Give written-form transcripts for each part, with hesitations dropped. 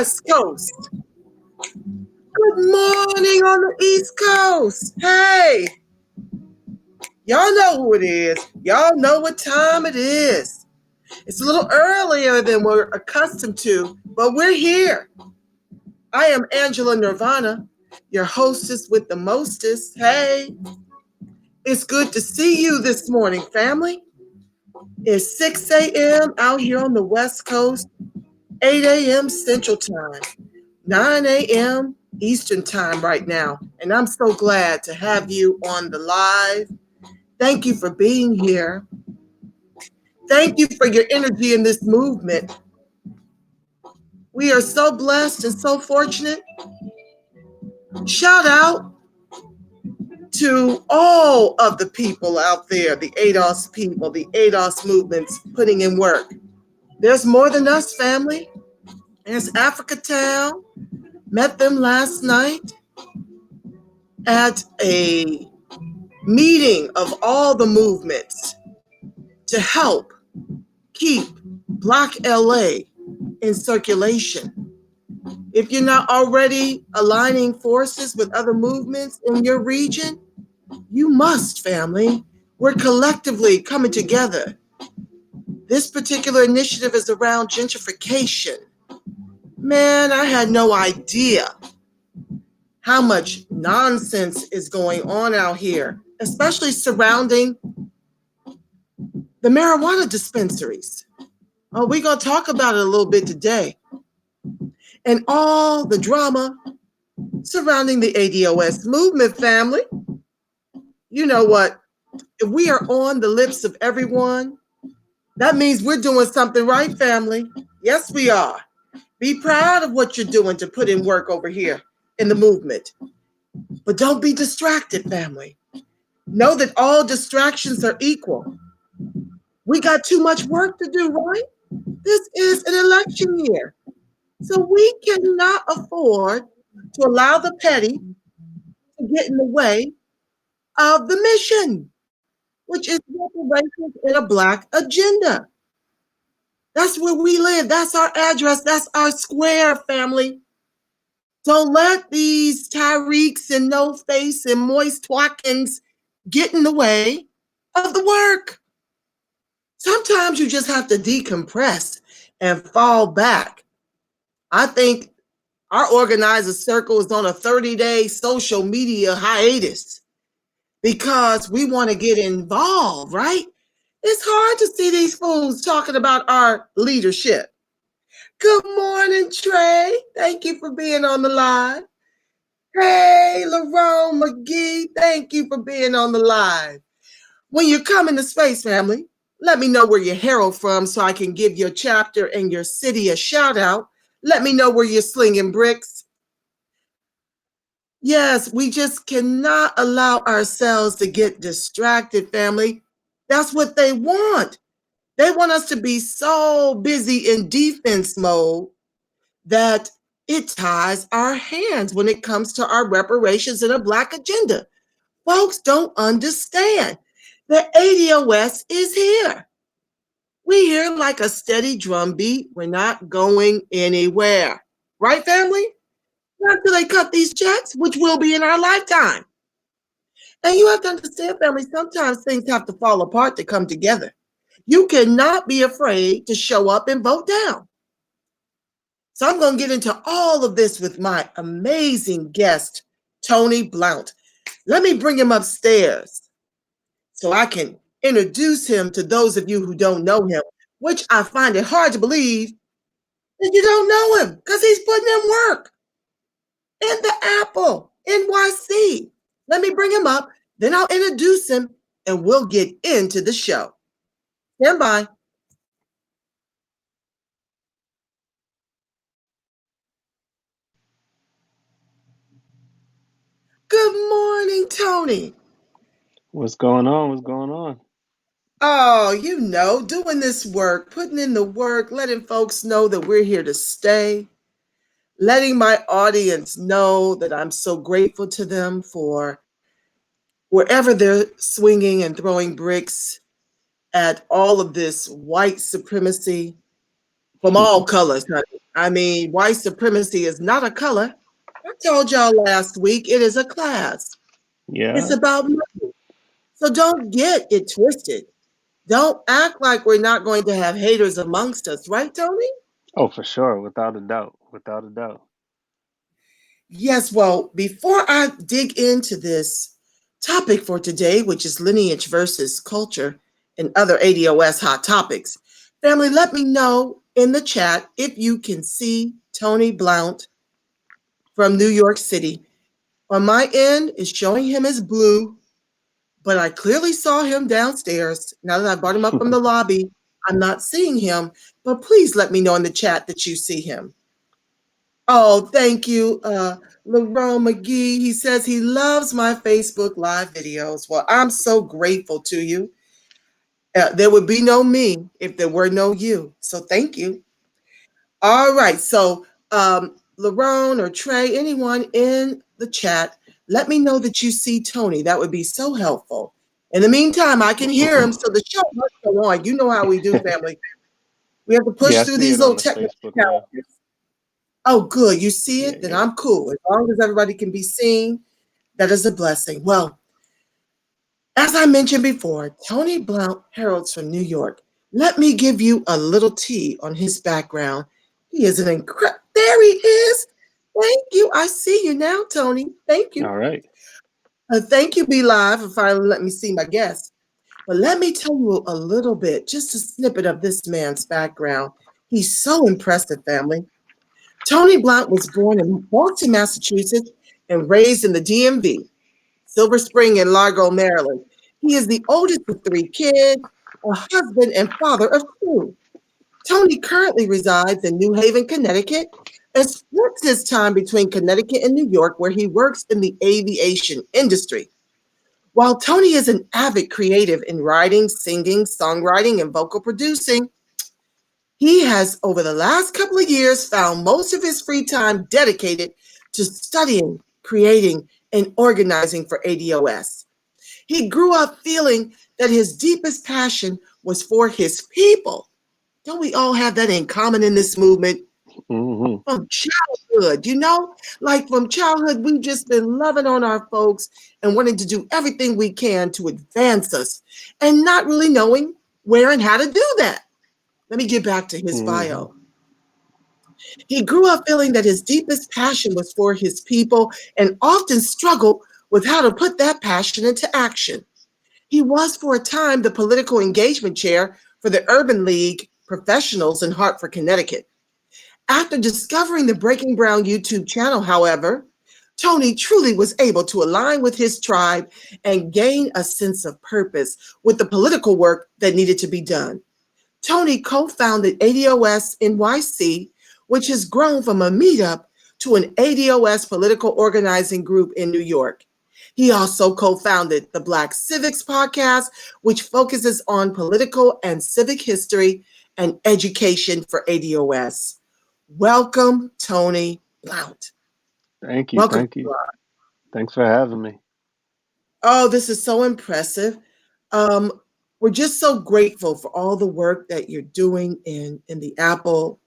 West Coast. Good morning on the East Coast. Hey, y'all know who it is. Y'all know what time it is. It's a little earlier than we're accustomed to, but we're here. I am Angela Nirvana, your hostess with the mostest. Hey, it's good to see you this morning, family. It's 6 a.m. out here on the West Coast, 8 a.m. Central Time, 9 a.m. Eastern Time right now. And I'm so glad to have you on the live. Thank you for being here. Thank you for your energy in this movement. We are so blessed and so fortunate. Shout out to all of the people out there, the ADOS people, the ADOS movements putting in work. There's more than us, family. There's Africa Town. Met them last night at a meeting of all the movements to help keep Black LA in circulation. If you're not already aligning forces with other movements in your region, you must, family. We're collectively coming together. This particular initiative is around gentrification. Man, I had no idea how much nonsense is going on out here, especially surrounding the marijuana dispensaries. Oh, we're going to talk about it a little bit today. And all the drama surrounding the ADOS movement, family. You know what? If we are on the lips of everyone, that means we're doing something right, family. Yes, we are. Be proud of what you're doing to put in work over here in the movement. But don't be distracted, family. Know that all distractions are equal. We got too much work to do, right? This is an election year. So we cannot afford to allow the petty to get in the way of the mission, which is reparations in a Black agenda. That's where we live. That's our address. That's our square, family. Don't let these Tyreeks and No Face and Moist Watkins get in the way of the work. Sometimes you just have to decompress and fall back. I think our organizer circle is on a 30-day social media hiatus because we want to get involved, right? It's hard to see these fools talking about our leadership. Good morning, Trey. Thank you for being on the live. Hey, Lerone McGee, thank you for being on the live. When you come into space, family, let me know where you're herald from so I can give your chapter and your city a shout out. Let me know where you're slinging bricks. Yes, we just cannot allow ourselves to get distracted, family. That's what they want. They want us to be so busy in defense mode that it ties our hands when it comes to our reparations and a Black agenda. Folks don't understand. The ADOS is here. We hear like a steady drumbeat. We're not going anywhere. Right, family? Not until they cut these checks, which will be in our lifetime. And you have to understand, family, sometimes things have to fall apart to come together. You cannot be afraid to show up and vote down. So I'm going to get into all of this with my amazing guest, Tony Blount. Let me bring him upstairs so I can introduce him to those of you who don't know him, which I find it hard to believe that you don't know him because he's putting in work in the Apple, NYC. Let me bring him up, then I'll introduce him, and we'll get into the show. Stand by. Good morning, Tony. What's going on? What's going on? Oh, doing this work, putting in the work, letting folks know that we're here to stay, letting my audience know that I'm so grateful to them for wherever they're swinging and throwing bricks at all of this white supremacy, from all colors, honey. I mean, white supremacy is not a color. I told y'all last week it is a class. It's Yeah. about money. So don't get it twisted. Don't act like we're not going to have haters amongst us, right, Tony? Oh, for sure. Without a doubt. Without a doubt. Yes, well, before I dig into this topic for today, which is lineage versus culture and other ADOS hot topics, family, let me know in the chat if you can see Tony Blount from New York City. On my end, it's showing him as blue, but I clearly saw him downstairs. Now that I brought him up from the lobby, I'm not seeing him, but please let me know in the chat that you see him. Oh, thank you, Lerone McGee. He says he loves my Facebook Live videos. Well, I'm so grateful to you. There would be no me if there were no you. So thank you. All right. So, Lerone or Trey, anyone in the chat, let me know that you see Tony. That would be so helpful. In the meantime, I can hear him, so the show must go on. You know how we do, family. We have to Yeah, push I through see these it on little the technical Facebook now. challenges. Oh, good. You see Yeah, it? Then yeah. I'm cool. As long as everybody can be seen, that is a blessing. Well, as I mentioned before, Tony Blount heralds from New York. Let me give you a little tea on his background. He is an incredible. There he is. Thank you. I see you now, Tony. Thank you. All right. Thank you, Be Live, for finally letting me see my guest. But let me tell you a little bit, just a snippet of this man's background. He's so impressive, family. Tony Blount was born in Boston, Massachusetts, and raised in the DMV, Silver Spring and Largo, Maryland. He is the oldest of three kids, a husband and father of two. Tony currently resides in New Haven, Connecticut, and splits his time between Connecticut and New York, where he works in the aviation industry. While Tony is an avid creative in writing, singing, songwriting, and vocal producing, he has, over the last couple of years, found most of his free time dedicated to studying, creating, and organizing for ADOS. He grew up feeling that his deepest passion was for his people. Don't we all have that in common in this movement? Hmm. From childhood, like from childhood, we've just been loving on our folks and wanting to do everything we can to advance us and not really knowing where and how to do that. Let me get back to his Hmm. bio. He grew up feeling that his deepest passion was for his people and often struggled with how to put that passion into action. He was, for a time, the political engagement chair for the Urban League professionals in Hartford, Connecticut. After discovering the Breaking Brown YouTube channel, however, Tony truly was able to align with his tribe and gain a sense of purpose with the political work that needed to be done. Tony co founded ADOS NYC, which has grown from a meetup to an ADOS political organizing group in New York. He also co founded the Black Civics podcast, which focuses on political and civic history and education for ADOS. Welcome, Tony Blount. Thank you. Welcome. Thank you. Thanks for having me. Oh, this is so impressive. Um, we're just so grateful for all the work that you're doing in the Apple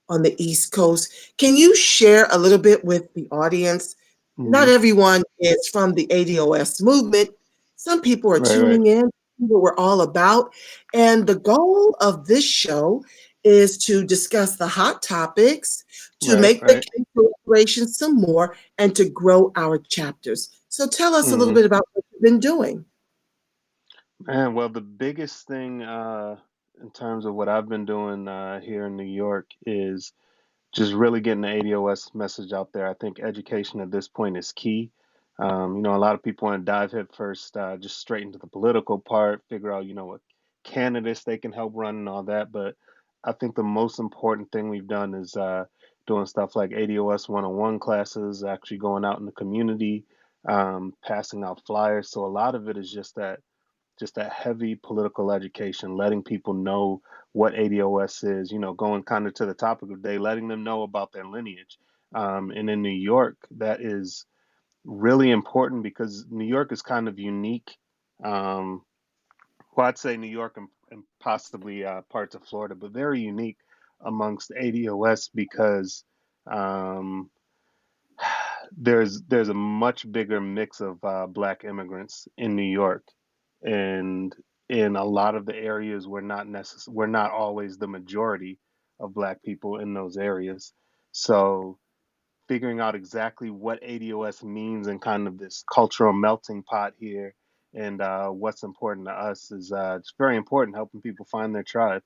on the East Coast. Can you share a little bit with the audience? Not Hmm. everyone is from the ADOS movement. Some people are Right, right, tuning in, what we're all about. And the goal of this show is to discuss the hot topics, to right, make the right. case for reparations some more, and to grow our chapters. So tell us a little Hmm. bit about what you've been doing. Man, well, the biggest thing in terms of what I've been doing here in New York is just really getting the ADOS message out there. I think education at this point is key. A lot of people want to dive head first, just straight into the political part, figure out, what candidates they can help run and all that. But I think the most important thing we've done is doing stuff like ADOS one-on-one classes, actually going out in the community, passing out flyers. So a lot of it is just that heavy political education, letting people know what ADOS is, going kind of to the topic of the day, letting them know about their lineage. And in New York, that is really important because New York is kind of unique. Well, I'd say New York and possibly parts of Florida, but very unique amongst ADOS because um, there's a much bigger mix of black immigrants in New York, and in a lot of the areas we're not always the majority of black people in those areas. So figuring out exactly what ADOS means and kind of this cultural melting pot here and what's important to us is it's very important helping people find their tribe.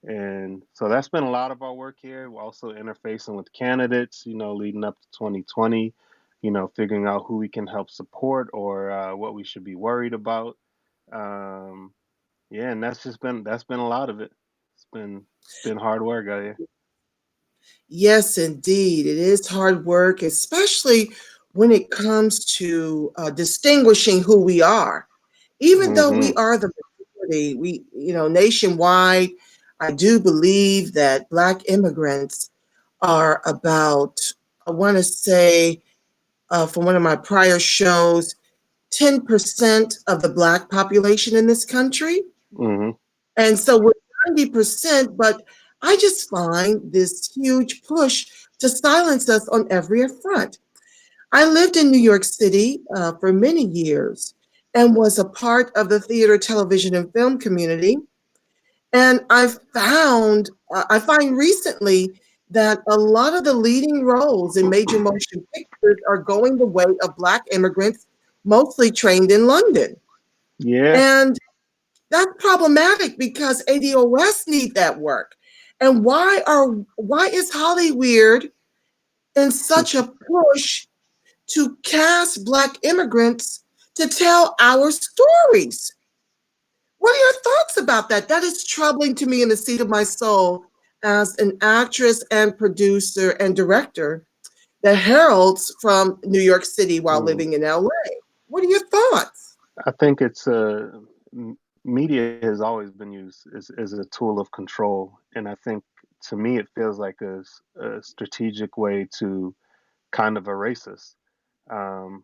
And so that's been a lot of our work here. We're also interfacing with candidates, leading up to 2020, figuring out who we can help support or what we should be worried about. Um, yeah, and that's been a lot of it. It's been hard work out here. Yes, indeed. It is hard work, especially when it comes to distinguishing who we are. Even though we Hmm. are the majority, nationwide, I do believe that Black immigrants are about, I want to say, from one of my prior shows, 10% of the Black population in this country. Hmm. And so we're 90%, but I just find this huge push to silence us on every front. I lived in New York City for many years and was a part of the theater, television, and film community. And I find recently that a lot of the leading roles in major motion pictures are going the way of Black immigrants, mostly trained in London. Yeah. And that's problematic because ADOS need that work. And why is Hollywood in such a push to cast Black immigrants to tell our stories? What are your thoughts about that? That is troubling to me in the seat of my soul as an actress and producer and director that heralds from New York City while Mm. living in LA. What are your thoughts? I think media has always been used as a tool of control, and I think to me it feels like a strategic way to kind of erase us. Um,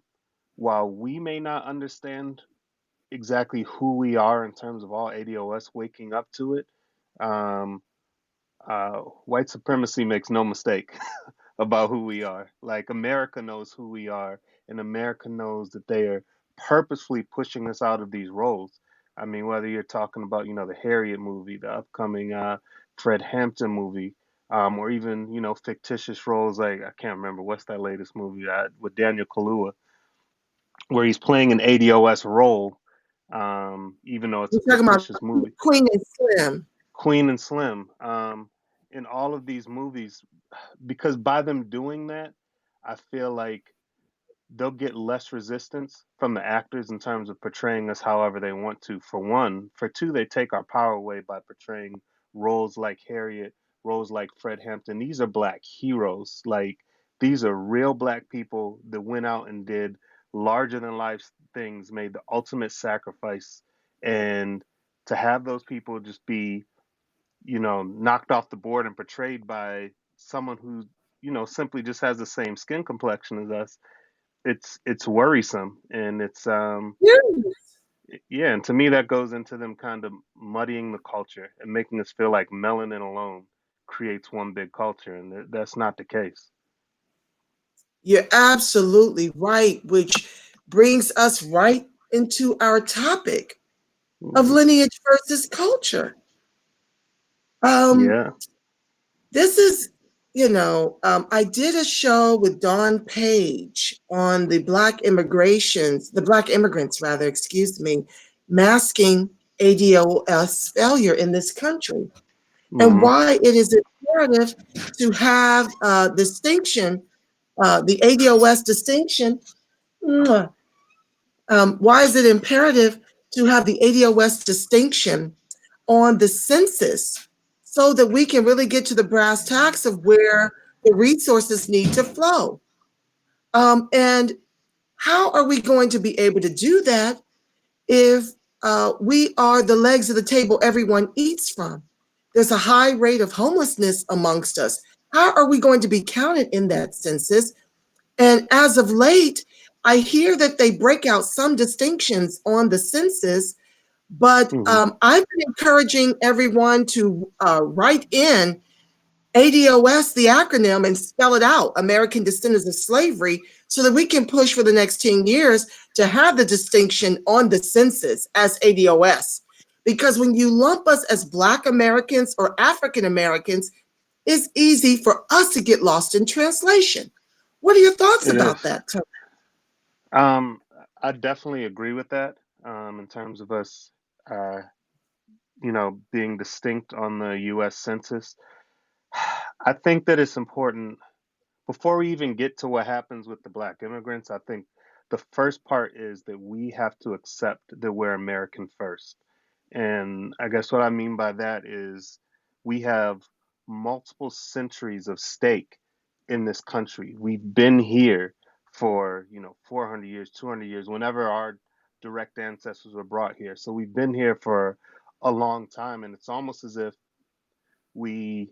while we may not understand exactly who we are in terms of all ADOS waking up to it, um, white supremacy makes no mistake about who we are. Like America knows who we are, and America knows that they are purposefully pushing us out of these roles. I mean, whether you're talking about, the Harriet movie, the upcoming Fred Hampton movie, or even, fictitious roles like I can't remember what's that latest movie with Daniel Kaluuya, where he's playing an ADOS role, even though it's We're a talking about fictitious movie. Queen and Slim. Queen and Slim. In all of these movies, because by them doing that, I feel like they'll get less resistance from the actors in terms of portraying us however they want to, for one. For two, they take our power away by portraying roles like Harriet, roles like Fred Hampton. These are black heroes. Like, these are real black people that went out and did larger than life things, made the ultimate sacrifice. And to have those people just be, knocked off the board and portrayed by someone who, simply just has the same skin complexion as us, it's worrisome, and Yes. yeah, and to me that goes into them kind of muddying the culture and making us feel like melanin alone creates one big culture, and that's not the case. You're absolutely right, which brings us right into our topic of Hmm. lineage versus culture. Um, Yeah. this is, I did a show with Don Page on the Black immigrants, rather, excuse me, masking ADOS failure in this country and Hmm. why it is imperative to have distinction, the ADOS distinction. Why is it imperative to have the ADOS distinction on the census so that we can really get to the brass tacks of where the resources need to flow? And how are we going to be able to do that if we are the legs of the table everyone eats from? There's a high rate of homelessness amongst us. How are we going to be counted in that census? And as of late, I hear that they break out some distinctions on the census, but Hmm. I've been encouraging everyone to write in. ADOS, the acronym, and spell it out, American Descendants of Slavery, so that we can push for the next 10 years to have the distinction on the census as ADOS. Because when you lump us as Black Americans or African Americans, it's easy for us to get lost in translation. What are your thoughts It about is. that, Tony? Um, I definitely agree with that. In terms of us, uh, being distinct on the U.S. Census, I think that it's important before we even get to what happens with the black immigrants. I think the first part is that we have to accept that we're American first. And I guess what I mean by that is we have multiple centuries of stake in this country. We've been here for, 400 years, 200 years, whenever our direct ancestors were brought here. So we've been here for a long time. And it's almost as if we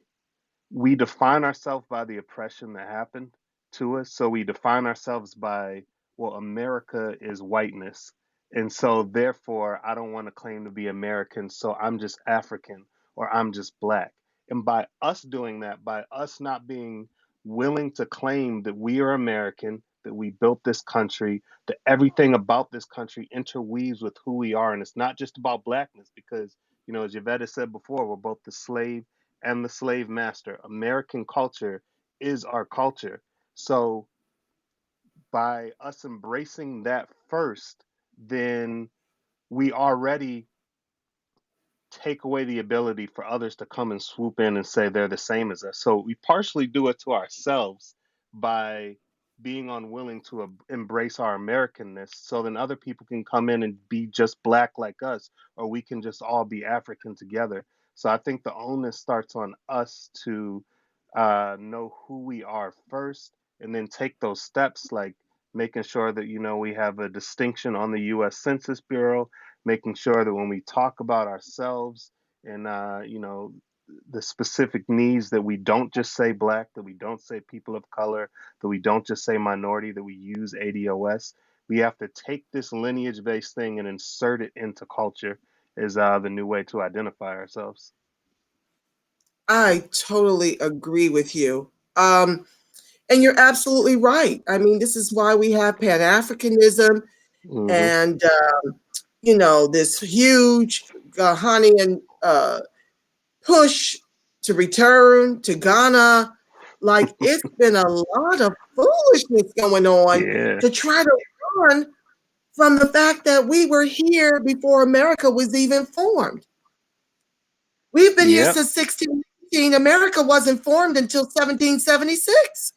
we define ourselves by the oppression that happened to us. So we define ourselves by, well, America is whiteness. And so therefore, I don't want to claim to be American. So I'm just African or I'm just black. And by us doing that, by us not being willing to claim that we are American, that we built this country, that everything about this country interweaves with who we are. And it's not just about blackness because, as Yvette said before, we're both the slave and the slave master. American culture is our culture. So by us embracing that first, then we already take away the ability for others to come and swoop in and say they're the same as us. So we partially do it to ourselves by being unwilling to embrace our Americanness so then other people can come in and be just black like us, or we can just all be African together. So I think the onus starts on us to know who we are first and then take those steps like making sure that, we have a distinction on the US Census Bureau, making sure that when we talk about ourselves and the specific needs, that we don't just say black, that we don't say people of color, that we don't just say minority, that we use ADOS. We have to take this lineage based thing and insert it into culture is the new way to identify ourselves. I totally agree with you. And you're absolutely right. I mean, this is why we have Pan Africanism Hmm. and, this huge Ghanaian push to return to Ghana. Like, it's been a lot of foolishness going on Yeah. to try to run from the fact that we were here before America was even formed. We've been here Yep. since 1618. America wasn't formed until 1776.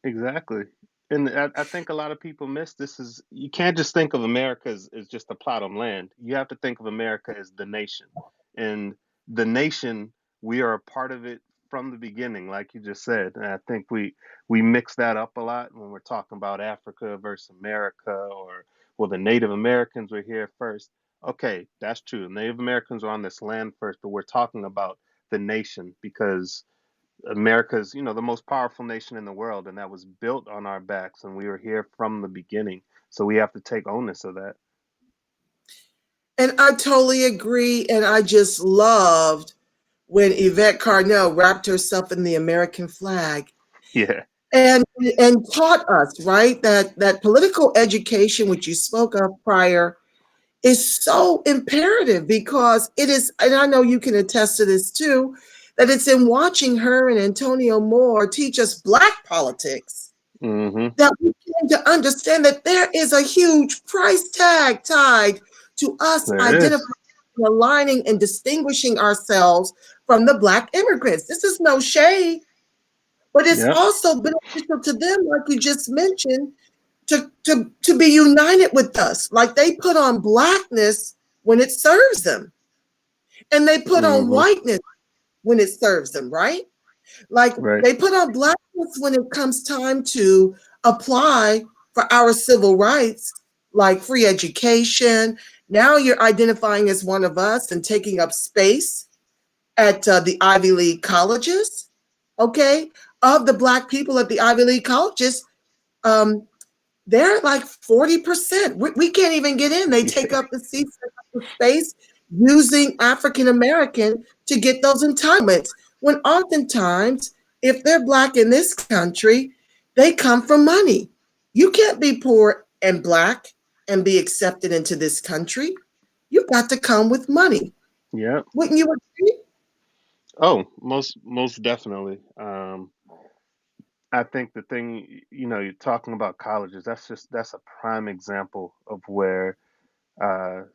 Exactly. And I think a lot of people miss this is you can't just think of America as just a plot of land. You have to think of America as the nation. And the nation, we are a part of it from the beginning, like you just said. And I think we mix that up a lot when we're talking about Africa versus America or well, the Native Americans were here first. Okay, that's true. Native Americans are on this land first, but we're talking about the nation because America's, the most powerful nation in the world, and that was built on our backs, and we were here from the beginning. So we have to take onus of that. And I totally agree. And I just loved when Yvette Carnell wrapped herself in the American flag Yeah. and and taught us, right, that political education, which you spoke of prior, is so imperative because it is, and I know you can attest to this too, that it's in watching her and Antonio Moore teach us Black politics Hmm. that we came to understand that there is a huge price tag tied to us There is. identifying, aligning, and distinguishing ourselves from the Black immigrants. This is no shade, but it's Yep. also beneficial to them, like you just mentioned, to be united with us. Like they put on Blackness when it serves them, and they put on Hmm. whiteness when it serves them, right? Like Right. they put on Blackness when it comes time to apply for our civil rights, like free education. Now you're identifying as one of us and taking up space at the Ivy League colleges. Okay, of the Black people at the Ivy League colleges, um, they're like 40%. We can't even get in. They take Yeah. up the seats, take up the space using African American to get those entitlements. When oftentimes If they're black in this country, they come from money. You can't be poor and black and be accepted into this country. You've got to come with money. Yeah. Wouldn't you agree? Oh, most definitely. I think the thing, you're talking about colleges. That's a prime example of where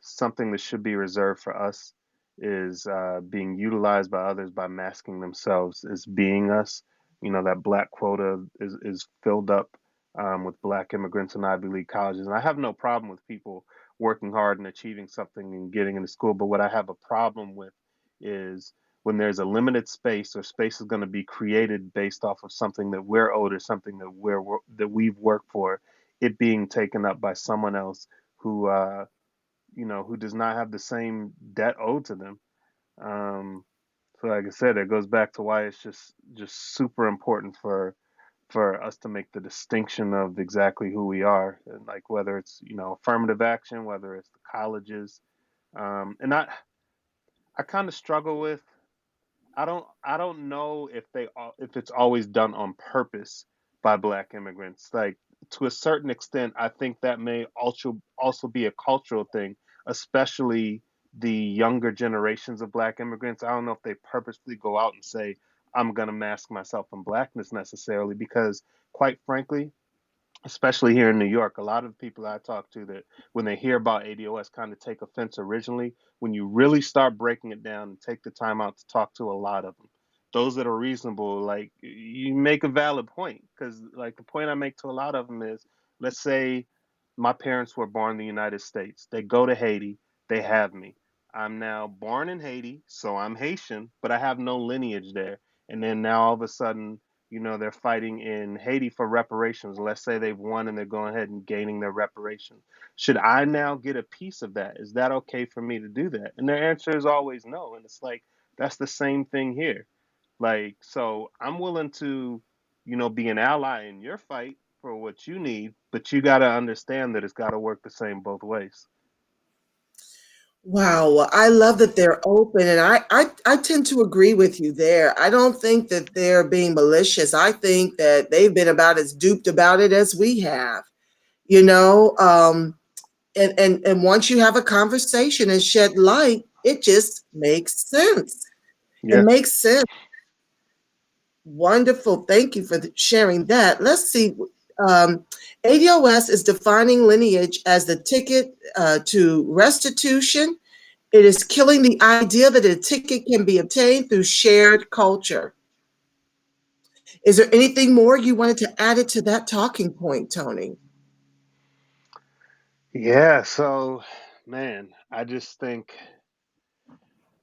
something that should be reserved for us is being utilized by others by masking themselves as being us. That black quota is filled up with black immigrants in Ivy League colleges. And I have no problem with people working hard and achieving something and getting into school. But what I have a problem with is when there's a limited space or space is going to be created based off of something that we're owed or something that we've worked for, it being taken up by someone else who who does not have the same debt owed to them. Um, so, like I said, it goes back to why it's just super important for us to make the distinction of exactly who we are, and like whether it's affirmative action, whether it's the colleges, and I kind of struggle with. I don't know if it's always done on purpose by black immigrants. Like to a certain extent, I think that may also be a cultural thing, especially the younger generations of black immigrants. I don't know if they purposely go out and say, I'm gonna mask myself from blackness necessarily, because quite frankly, especially here in New York, a lot of people I talk to that when they hear about ADOS kind of take offense originally. When you really start breaking it down and take the time out to talk to a lot of them, those that are reasonable, like you make a valid point. Because like the point I make to a lot of them is, let's say my parents were born in the United States. They go to Haiti, they have me. I'm now born in Haiti, so I'm Haitian, but I have no lineage there. And then now all of a sudden, they're fighting in Haiti for reparations. Let's say they've won and they're going ahead and gaining their reparations. Should I now get a piece of that? Is that okay for me to do that? And their answer is always no. And it's like, that's the same thing here. Like, so I'm willing to, be an ally in your fight for what you need, but you got to understand that it's got to work the same both ways. Wow, well, I love that they're open, and I tend to agree with you there. I don't think that they're being malicious. I think that they've been about as duped about it as we have. You know, and once you have a conversation and shed light, it just makes sense. It Yeah. makes sense. Wonderful. Thank you for sharing that. Let's see. Um, ADOS is defining lineage as the ticket to restitution. It is killing the idea that a ticket can be obtained through shared culture. Is there anything more you wanted to add it to that talking point, Tony? Yeah. So, man, I just think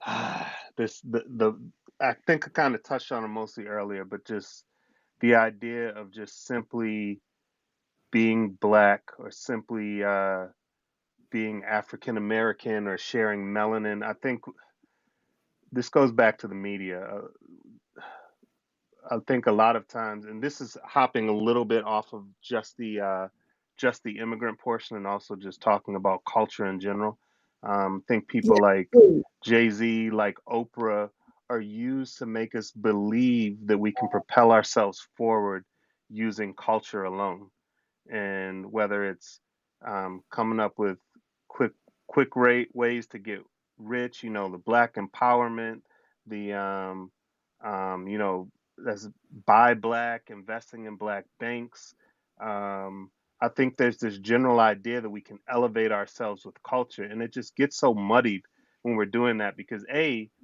the I think I kind of touched on it mostly earlier, but just the idea of just simply being black or simply being African American or sharing melanin. I think this goes back to the media. I think a lot of times, and this is hopping a little bit off of just the immigrant portion, and also just talking about culture in general. I think Yeah, people like please. Jay-Z, like Oprah, are used to make us believe that we can propel ourselves forward using culture alone. And whether it's coming up with quick quick rate ways to get rich, the black empowerment, the you know that's buy black, investing in black banks. Um, I think there's this general idea that we can elevate ourselves with culture, and it just gets so muddied when we're doing that because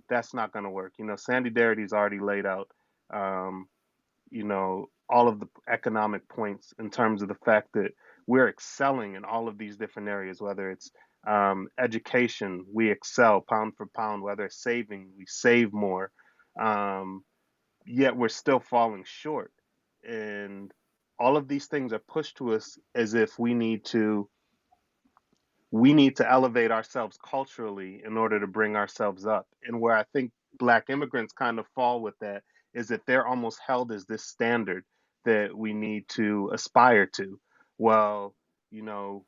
that's not going to work. Sandy Darity's already laid out. Um, all of the economic points in terms of the fact that we're excelling in all of these different areas, whether it's education, we excel pound for pound, whether it's saving, we save more, um, yet we're still falling short. And all of these things are pushed to us as if we need to elevate ourselves culturally in order to bring ourselves up. And where I think black immigrants kind of fall with that is that they're almost held as this standard that we need to aspire to. Well,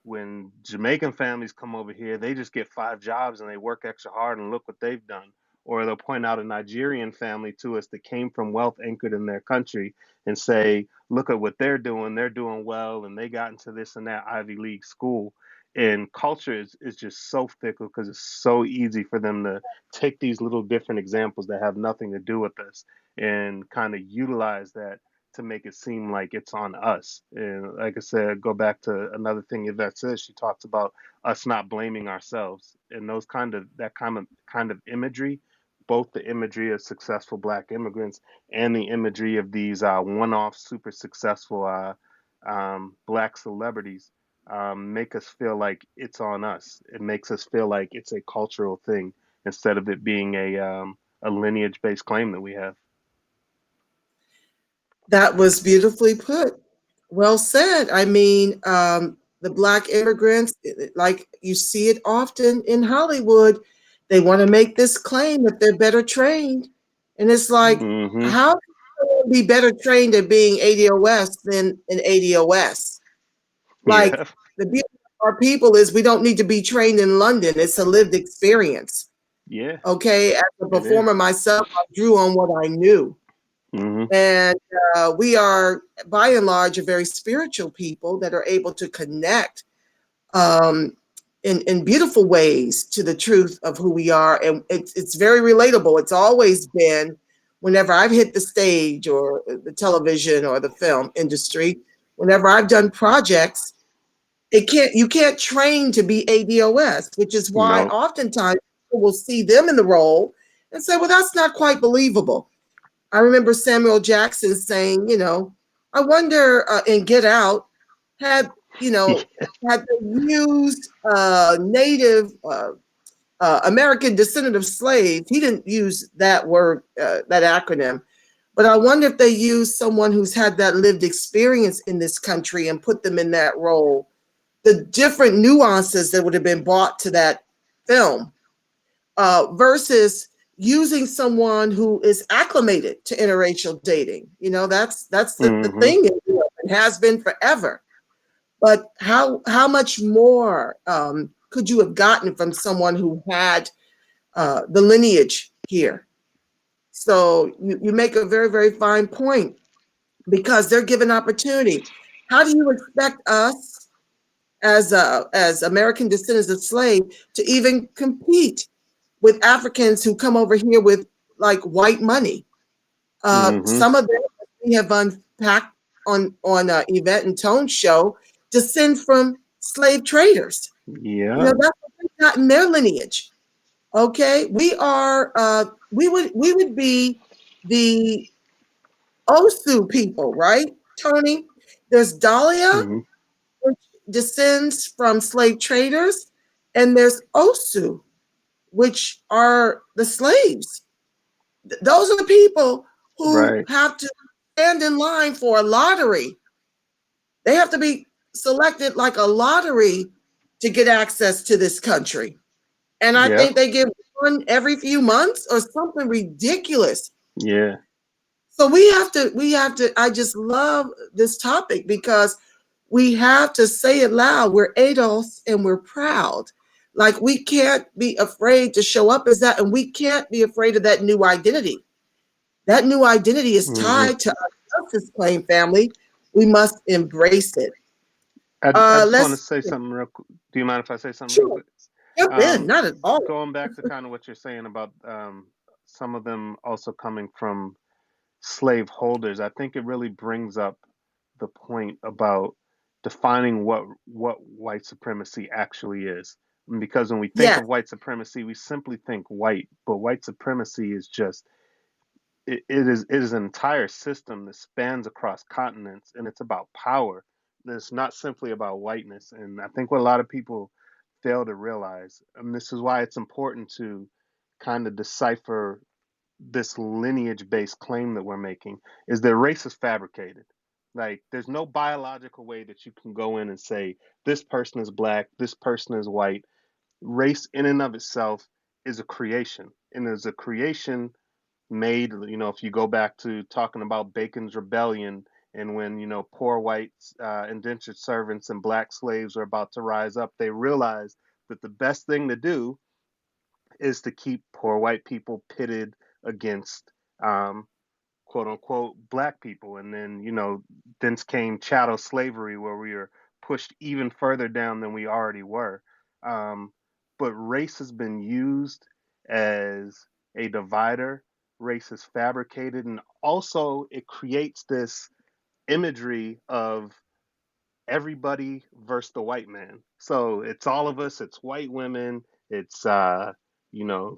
when Jamaican families come over here, they just get 5 jobs and they work extra hard and look what they've done. or they'll point out a Nigerian family to us that came from wealth anchored in their country and say, look at what they're doing well, and they got into this and that Ivy League school. And culture is just so fickle because it's so easy for them to take these little different examples that have nothing to do with us and kind of utilize that to make it seem like it's on us. And like I said, go back to another thing Yvette says. She talks about us not blaming ourselves, and those kind of imagery, both the imagery of successful Black immigrants and the imagery of these one-off super successful Black celebrities, make us feel like it's on us. It makes us feel like it's a cultural thing instead of it being a lineage-based claim that we have. That was beautifully put. Well said. I mean, the Black immigrants, like you see it often in Hollywood, they want to make this claim that they're better trained. And it's like, Hmm. how can someone be better trained at being ADOS than an ADOS? Like, Yeah. the beauty of our people is we don't need to be trained in London. It's a lived experience. Yeah, Okay. As a it performer is. myself, I drew on what I knew. Hmm. And we are, by and large, a very spiritual people that are able to connect um, in beautiful ways to the truth of who we are. And it's very relatable. It's always been, whenever I've hit the stage or the television or the film industry, whenever I've done projects, you can't train to be ADOS, which is why No. oftentimes people will see them in the role and say, well, that's not quite believable. I remember Samuel Jackson saying, I wonder in Get Out, had, had they used Native American descendant of slaves, he didn't use that word, that acronym, but I wonder if they used someone who's had that lived experience in this country and put them in that role, the different nuances that would have been brought to that film versus using someone who is acclimated to interracial dating. That's the Hmm. thing in Europe and has been forever. But how much more could you have gotten from someone who had the lineage here? So you make a very, very fine point because they're given opportunity. How do you expect us as American descendants of slaves to even compete with Africans who come over here with like white money? Hmm. Some of them we have unpacked on Yvette and Tone's show descend from slave traders. Yeah. That's what they got in their lineage. Okay, we would be the Osu people, right, Tony? There's Dahlia, Hmm. which descends from slave traders, and there's Osu, which are the slaves. Those are the people who Right. have to stand in line for a lottery. They have to be selected like a lottery to get access to this country. And I Yeah. think they give one every few months or something ridiculous. Yeah. So we have to, I just love this topic because we have to say it loud. We're ADOS and we're proud. Like we can't be afraid to show up as that, and we can't be afraid of that new identity. That new identity is Hmm. tied to our justice claim family. We must embrace it. I just want to Let's say something real quick. Do you mind if I say something real sure quick? jump in. Um, Not at all. Going back to kind of what you're saying about some of them also coming from slave holders, I think it really brings up the point about defining what white supremacy actually is. And because when we think Yes, of white supremacy, we simply think white, but white supremacy is just it is an entire system that spans across continents, and it's about power. It's not simply about whiteness. And I think what a lot of people fail to realize, and this is why it's important to kind of decipher this lineage based claim that we're making, is that race is fabricated. Like, there's no biological way that you can go in and say, this person is black, this person is white. Race, in and of itself, is a creation. And is a creation made, if you go back to talking about Bacon's Rebellion, and when, poor whites, indentured servants and black slaves are about to rise up, they realized that the best thing to do is to keep poor white people pitted against um, quote unquote black people. And then, thence came chattel slavery where we were pushed even further down than we already were. Um, but race has been used as a divider, race is fabricated, and also it creates this imagery of everybody versus the white man. So it's all of us, it's white women, it's you know,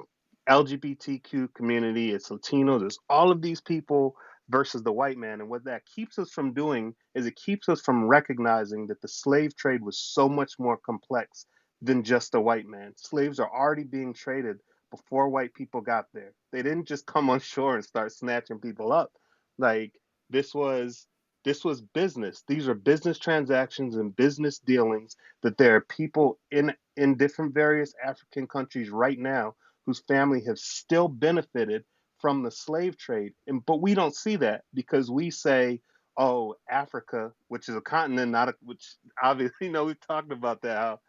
LGBTQ community, it's Latinos, it's all of these people versus the white man. And what that keeps us from doing is it keeps us from recognizing that the slave trade was so much more complex than just the white man. Slaves are already being traded before white people got there. They didn't just come on shore and start snatching people up. Like this was this was business. These are business transactions and business dealings that there are people in different various African countries right now whose family have still benefited from the slave trade. And but we don't see that because we say, oh, Africa, which is a continent, not a, which obviously, we've talked about that, how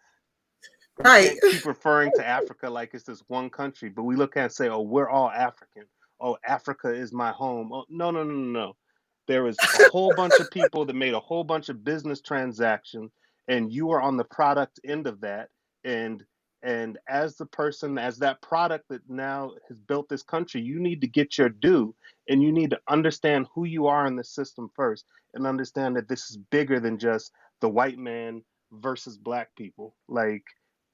we Right. can't keep referring to Africa like it's this one country, but we look at it and say, oh, we're all African. Oh, Africa is my home. Oh, no, no, no, no, no. There was a whole bunch of people that made a whole bunch of business transactions, and you are on the product end of that. And as the person, as that product that now has built this country, you need to get your due, and you need to understand who you are in the system first, and understand that this is bigger than just the white man versus black people. Like,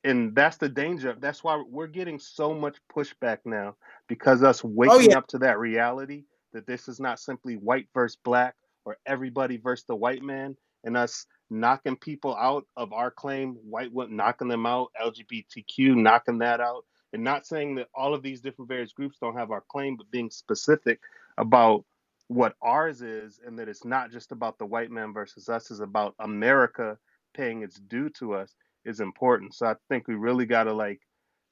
and that's the danger. That's why we're getting so much pushback now because us Oh waking yeah. up to that reality that this is not simply white versus black or everybody versus the white man, and us knocking people out of our claim, white knocking them out, LGBTQ knocking that out, and not saying that all of these different various groups don't have our claim, but being specific about what ours is, and that it's not just about the white man versus us, is about America paying its due to us is important. So I think we really got to like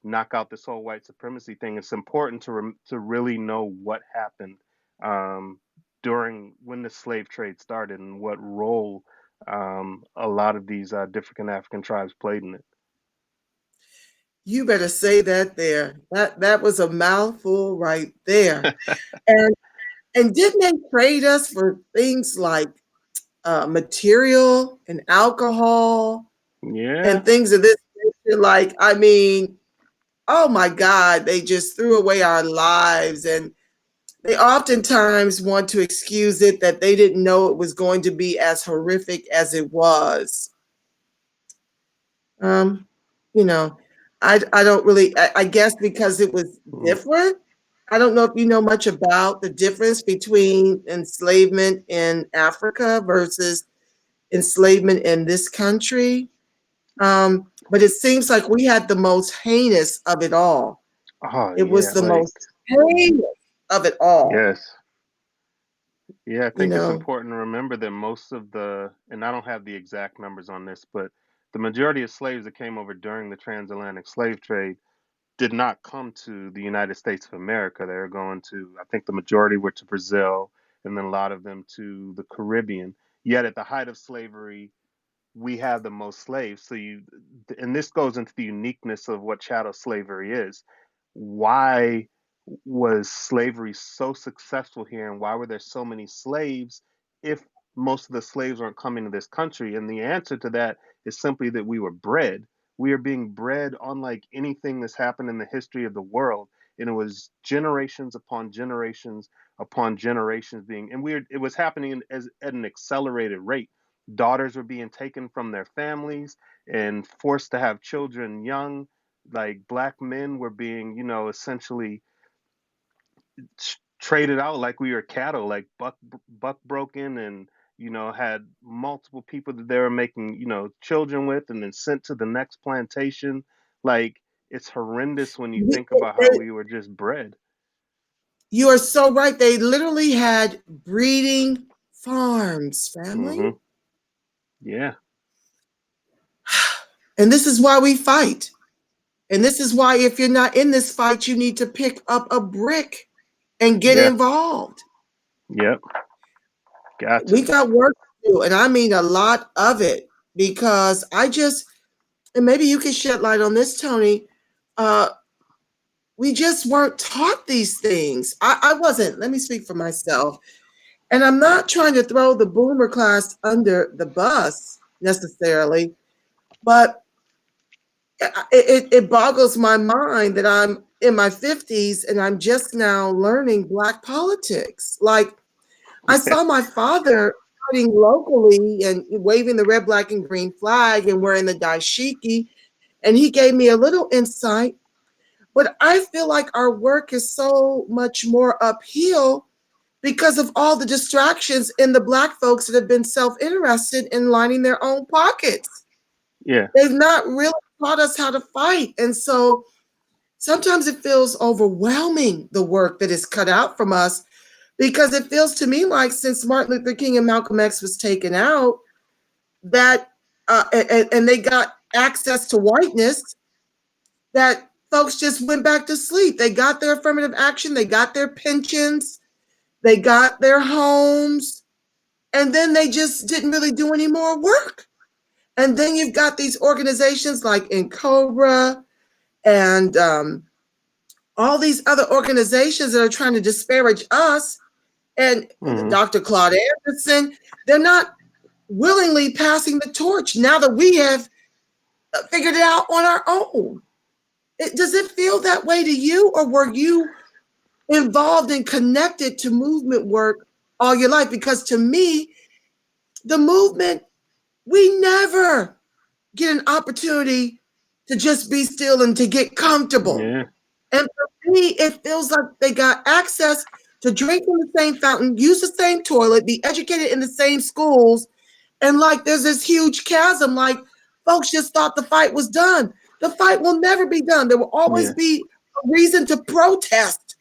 knock out this whole white supremacy thing. It's important to really know what happened um, during when the slave trade started and what role a lot of these different African tribes played in it. You better say that there. That was a mouthful right there. And didn't they trade us for things like material and alcohol Yeah. and things of this nature? Like, I mean, oh my God, they just threw away our lives. And they oftentimes want to excuse it that they didn't know it was going to be as horrific as it was. Um, you know, I don't really, I guess because it was Mm. different. I don't know if you know much about the difference between enslavement in Africa versus enslavement in this country. But it seems like we had the most heinous of it all. Oh It was yeah, the like most heinous of it all, yes. Yeah, I you think it's know. important to remember that most of the, and I don't have the exact numbers on this, but the majority of slaves that came over during the transatlantic slave trade did not come to the United States of America. They were going to, I think the majority were to Brazil, and then a lot of them to the Caribbean. Yet at the height of slavery, we have the most slaves. So and this goes into the uniqueness of what chattel slavery is. Why was slavery so successful here, and why were there so many slaves if most of the slaves weren't coming to this country? And the answer to that is simply that we were bred. We are being bred unlike anything that's happened in the history of the world. And it was generations upon generations being, and it was happening as at an accelerated rate. Daughters were being taken from their families and forced to have children young. Like black men were being, essentially traded out like we were cattle. Like buck broken, and had multiple people that they were making, children with, and then sent to the next plantation. Like it's horrendous when you think about how They, we were just bred. you are so right. They literally had breeding farms, family. Mm-hmm. Yeah. And this is why we fight. And this is why, if you're not in this fight, you need to pick up a brick and get Yeah. involved. Yep. Got We to. got work to do, and I mean a lot of it, because I just, and maybe you can shed light on this, Tony. Uh, We just weren't taught these things. I wasn't. Let me speak for myself. And I'm not trying to throw the boomer class under the bus necessarily, but it boggles my mind that I'm in my 50s and I'm just now learning Black politics. Like, I saw my father fighting locally and waving the red, black, and green flag and wearing the dashiki, and he gave me a little insight. But I feel like our work is so much more uphill because of all the distractions in the Black folks that have been self interested in lining their own pockets. Yeah. They've not really taught us how to fight. And so sometimes it feels overwhelming, the work that is cut out from us, because it feels to me like since Martin Luther King and Malcolm X was taken out, that and they got access to whiteness, that folks just went back to sleep. They got their affirmative action, they got their pensions, they got their homes, and then they just didn't really do any more work. And then you've got these organizations like in Cobra and all these other organizations that are trying to disparage us. And Hmm. Dr. Claude Anderson, they're not willingly passing the torch now that we have figured it out on our own. Does it feel that way to you, or were you involved and connected to movement work all your life? Because to me, the movement, we never get an opportunity to just be still and to get comfortable. Yeah. And for me, it feels like they got access to drink from the same fountain, use the same toilet, be educated in the same schools, and like there's this huge chasm. Like folks just thought the fight was done. The fight will never be done. There will always Yeah. be a reason to protest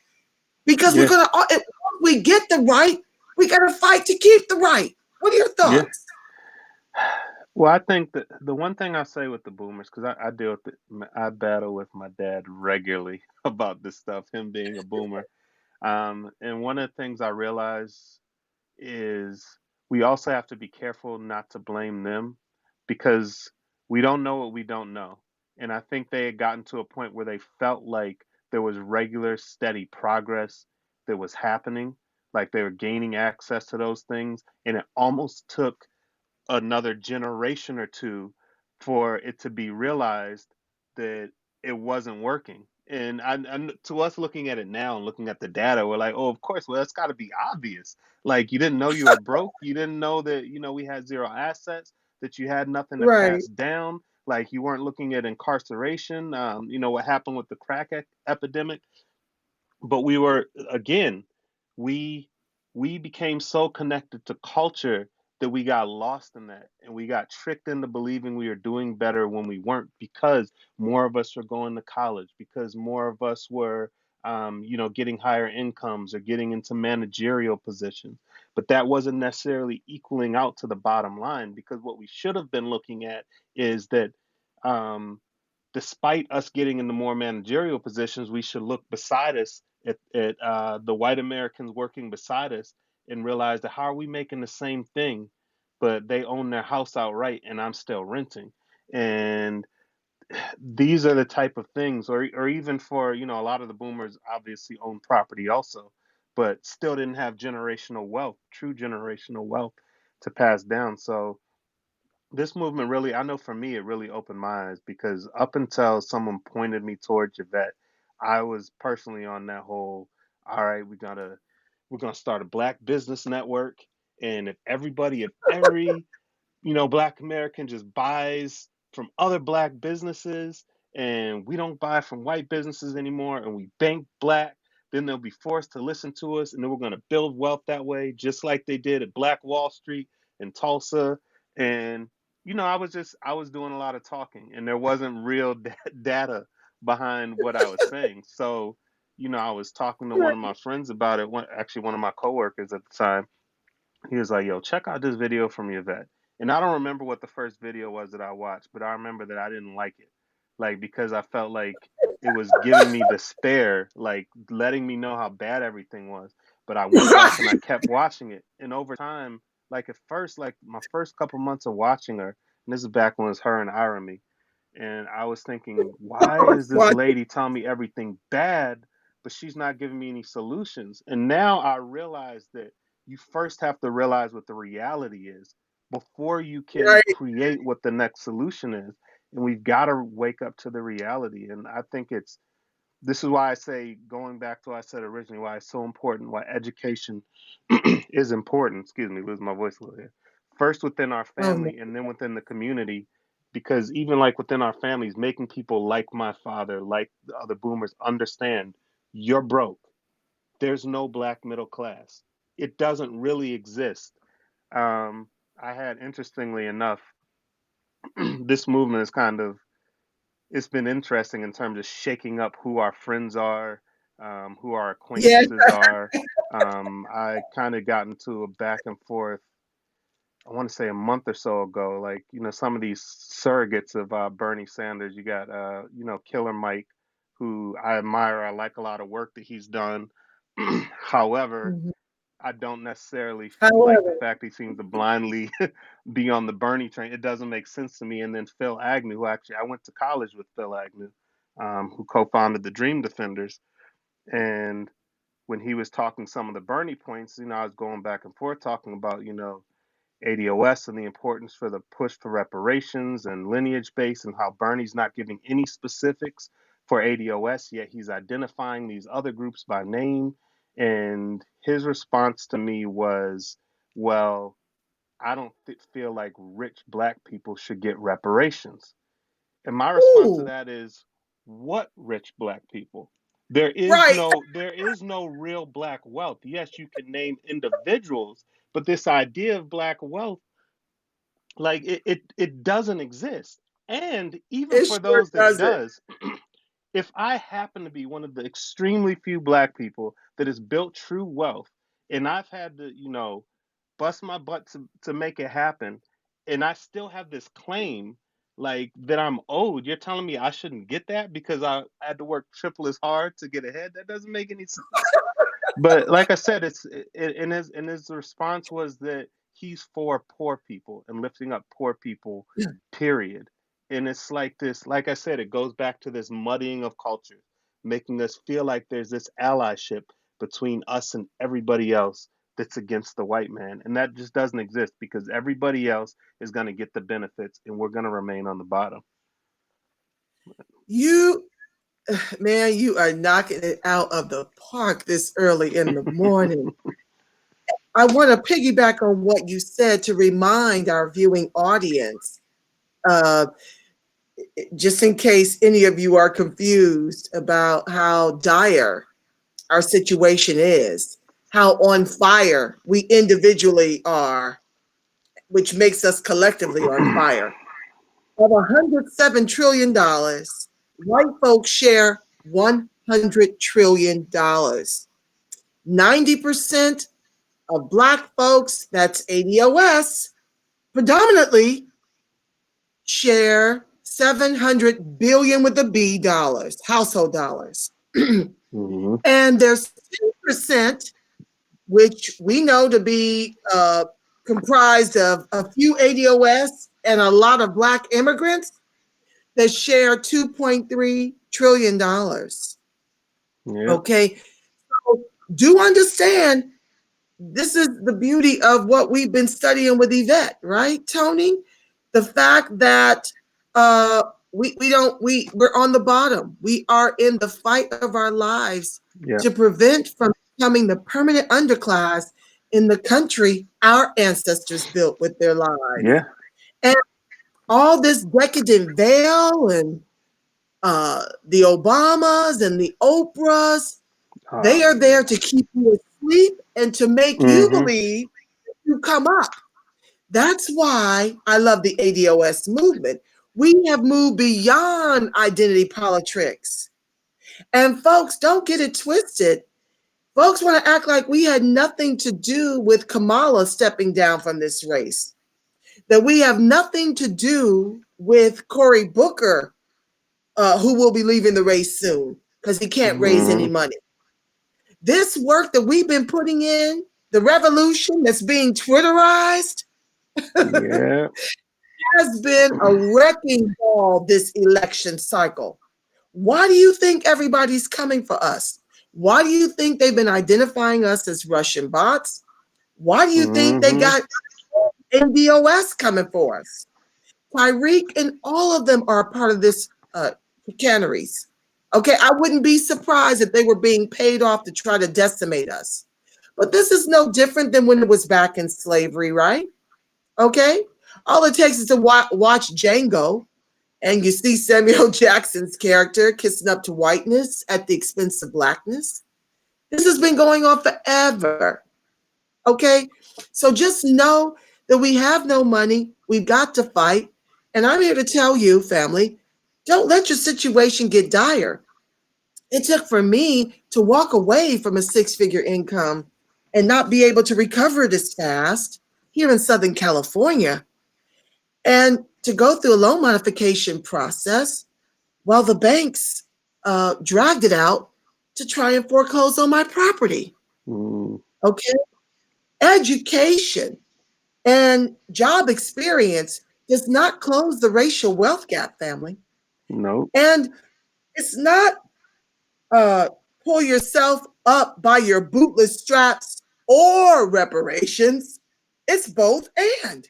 because we're Yeah. gonna. If we get the right, we gotta fight to keep the right. What are your Yeah. thoughts? Well, I think that the one thing I say with the boomers, because I deal with it, I battle with my dad regularly about this stuff, him being a boomer. And one of the things I realize is we also have to be careful not to blame them because we don't know what we don't know. And I think they had gotten to a point where they felt like there was regular, steady progress that was happening, like they were gaining access to those things. And it almost took another generation or two for it to be realized that it wasn't working. And to us looking at it now and looking at the data, we're like, oh, of course, well, that's got to be obvious. Like you didn't know you were broke, you didn't know that we had zero assets, that you had nothing to Right, pass down. Like you weren't looking at incarceration. What happened with the crack epidemic, but we were again we we became so connected to culture that we got lost in that and we got tricked into believing we were doing better when we weren't because more of us were going to college, because more of us were getting higher incomes or getting into managerial positions, but that wasn't necessarily equaling out to the bottom line, because what we should have been looking at is that um, despite us getting into more managerial positions, we should look beside us at the white Americans working beside us and realize that how are we making the same thing, but they own their house outright and I'm still renting. And these are the type of things, or even for a lot of the boomers obviously own property also, but still didn't have generational wealth, true generational wealth to pass down. So this movement really, I know for me, it really opened my eyes because up until someone pointed me toward Javette, I was personally on that whole, all right, we're gonna start a black business network. And if every black American just buys from other black businesses and we don't buy from white businesses anymore and we bank black, then they'll be forced to listen to us and then we're going to build wealth that way, just like they did at Black Wall Street in Tulsa. And I was doing a lot of talking and there wasn't real data behind what I was saying. So I was talking to one of my friends about it, actually one of my coworkers at the time. He was like, "Yo, check out this video from Yvette." And I don't remember what the first video was that I watched, but I remember that I didn't like it, like because I felt like it was giving me despair, like letting me know how bad everything was. But I went back and I right. kept watching it, and over time, like at first, like my first couple months of watching her, and this is back when it was her and Irony, And I was thinking, why is this Why? lady telling me everything bad, but she's not giving me any solutions? And now I realize that you first have to realize what the reality is before you can Right. create what the next solution is. And we've got to wake up to the reality. And I think it's this is why I say, going back to what I said originally, why it's so important, why education is important. Excuse me, lose my voice a little here. First within our Oh, no. family and then within the community, because even like within our families, making people like my father, like the other boomers, understand you're broke. There's no black middle class. It doesn't really exist. Um, I had, interestingly enough, this movement is kind of it's been interesting in terms of shaking up who our friends are, who our Yeah. acquaintances are. I kind of got into a back and forth, I want to say a month or so ago. Like, some of these surrogates of Bernie Sanders, you got, Killer Mike, who I admire. I like a lot of work that he's done. However, Mhm. I don't necessarily like the However, fact he seems to blindly be on the Bernie train. It doesn't make sense to me. And then Phil Agnew, who actually I went to college with Phil Agnew, who co-founded the Dream Defenders. And when he was talking some of the Bernie points, I was going back and forth talking about, ADOS and the importance for the push for reparations and lineage base, and how Bernie's not giving any specifics for ADOS, yet he's identifying these other groups by name. And his response to me was, well, I don't feel like rich black people should get reparations. And my response to ooh, that is, what rich black people? right. There is no real black wealth. Yes, you can name individuals, but this idea of black wealth, like it doesn't exist. And even It for sure those that doesn't. does, if I happen to be one of the extremely few black people that has built true wealth, and I've had to, bust my butt to make it happen, and I still have this claim like that I'm owed, you're telling me I shouldn't get that because I had to work triple as hard to get ahead? That doesn't make any sense. But like I said, in his response was that he's for poor people and lifting up poor people, period. And it's like this, like I said, it goes back to this muddying of culture, making us feel like there's this allyship between us and everybody else that's against the white man. And that just doesn't exist because everybody else is going to get the benefits and we're going to remain on the bottom. You, man, you are knocking it out of the park this early in the morning. I want to piggyback on what you said to remind our viewing audience, uh, just in case any of you are confused about how dire our situation is, how on fire we individually are, which makes us collectively on fire. Of $107 trillion, white folks share $100 trillion. 90% of Black folks, that's ADOS, predominantly share 700 billion with a B dollars, household dollars. Mm-hmm. And there's 10%, which we know to be comprised of a few ADOS and a lot of Black immigrants that share $2.3 trillion. Yep. Okay. So do understand this is the beauty of what we've been studying with Yvette, right, Tony? The fact that we're on the bottom. We are in the fight of our lives Yeah. to prevent from becoming the permanent underclass in the country our ancestors built with their lives. Yeah. And all this decadent veil and the Obamas and the Oprahs, they Oh are there man. to keep you asleep and to make you Mm-hmm. believe you come up. That's why I love the ADOS movement. We have moved beyond identity politics. And folks, don't get it twisted. Folks want to act like we had nothing to do with Kamala stepping down from this race, that we have nothing to do with Cory Booker, who will be leaving the race soon because he can't raise any Mm-hmm. money. This work that we've been putting in, the revolution that's being Twitterized, Yeah. has been a wrecking ball this election cycle. Why do you think everybody's coming for us? Why do you think they've been identifying us as Russian bots? Why do you think they Mm-hmm. got ADOS coming for us? Tyreek and all of them are a part of this chicaneries. Okay, I wouldn't be surprised if they were being paid off to try to decimate us. But this is no different than when it was back in slavery, right? Okay, all it takes is to watch Django and you see Samuel Jackson's character kissing up to whiteness at the expense of blackness. This has been going on forever. Okay, so just know that we have no money. We've got to fight. And I'm here to tell you, family, don't let your situation get dire. It took for me to walk away from a six-figure income and not be able to recover it as fast here in Southern California and to go through a loan modification process while the banks dragged it out to try and foreclose on my property. Mm, Okay. Education and job experience does not close the racial wealth gap, family. nope. And it's not uh, pull yourself up by your bootless straps or reparations. It's both and.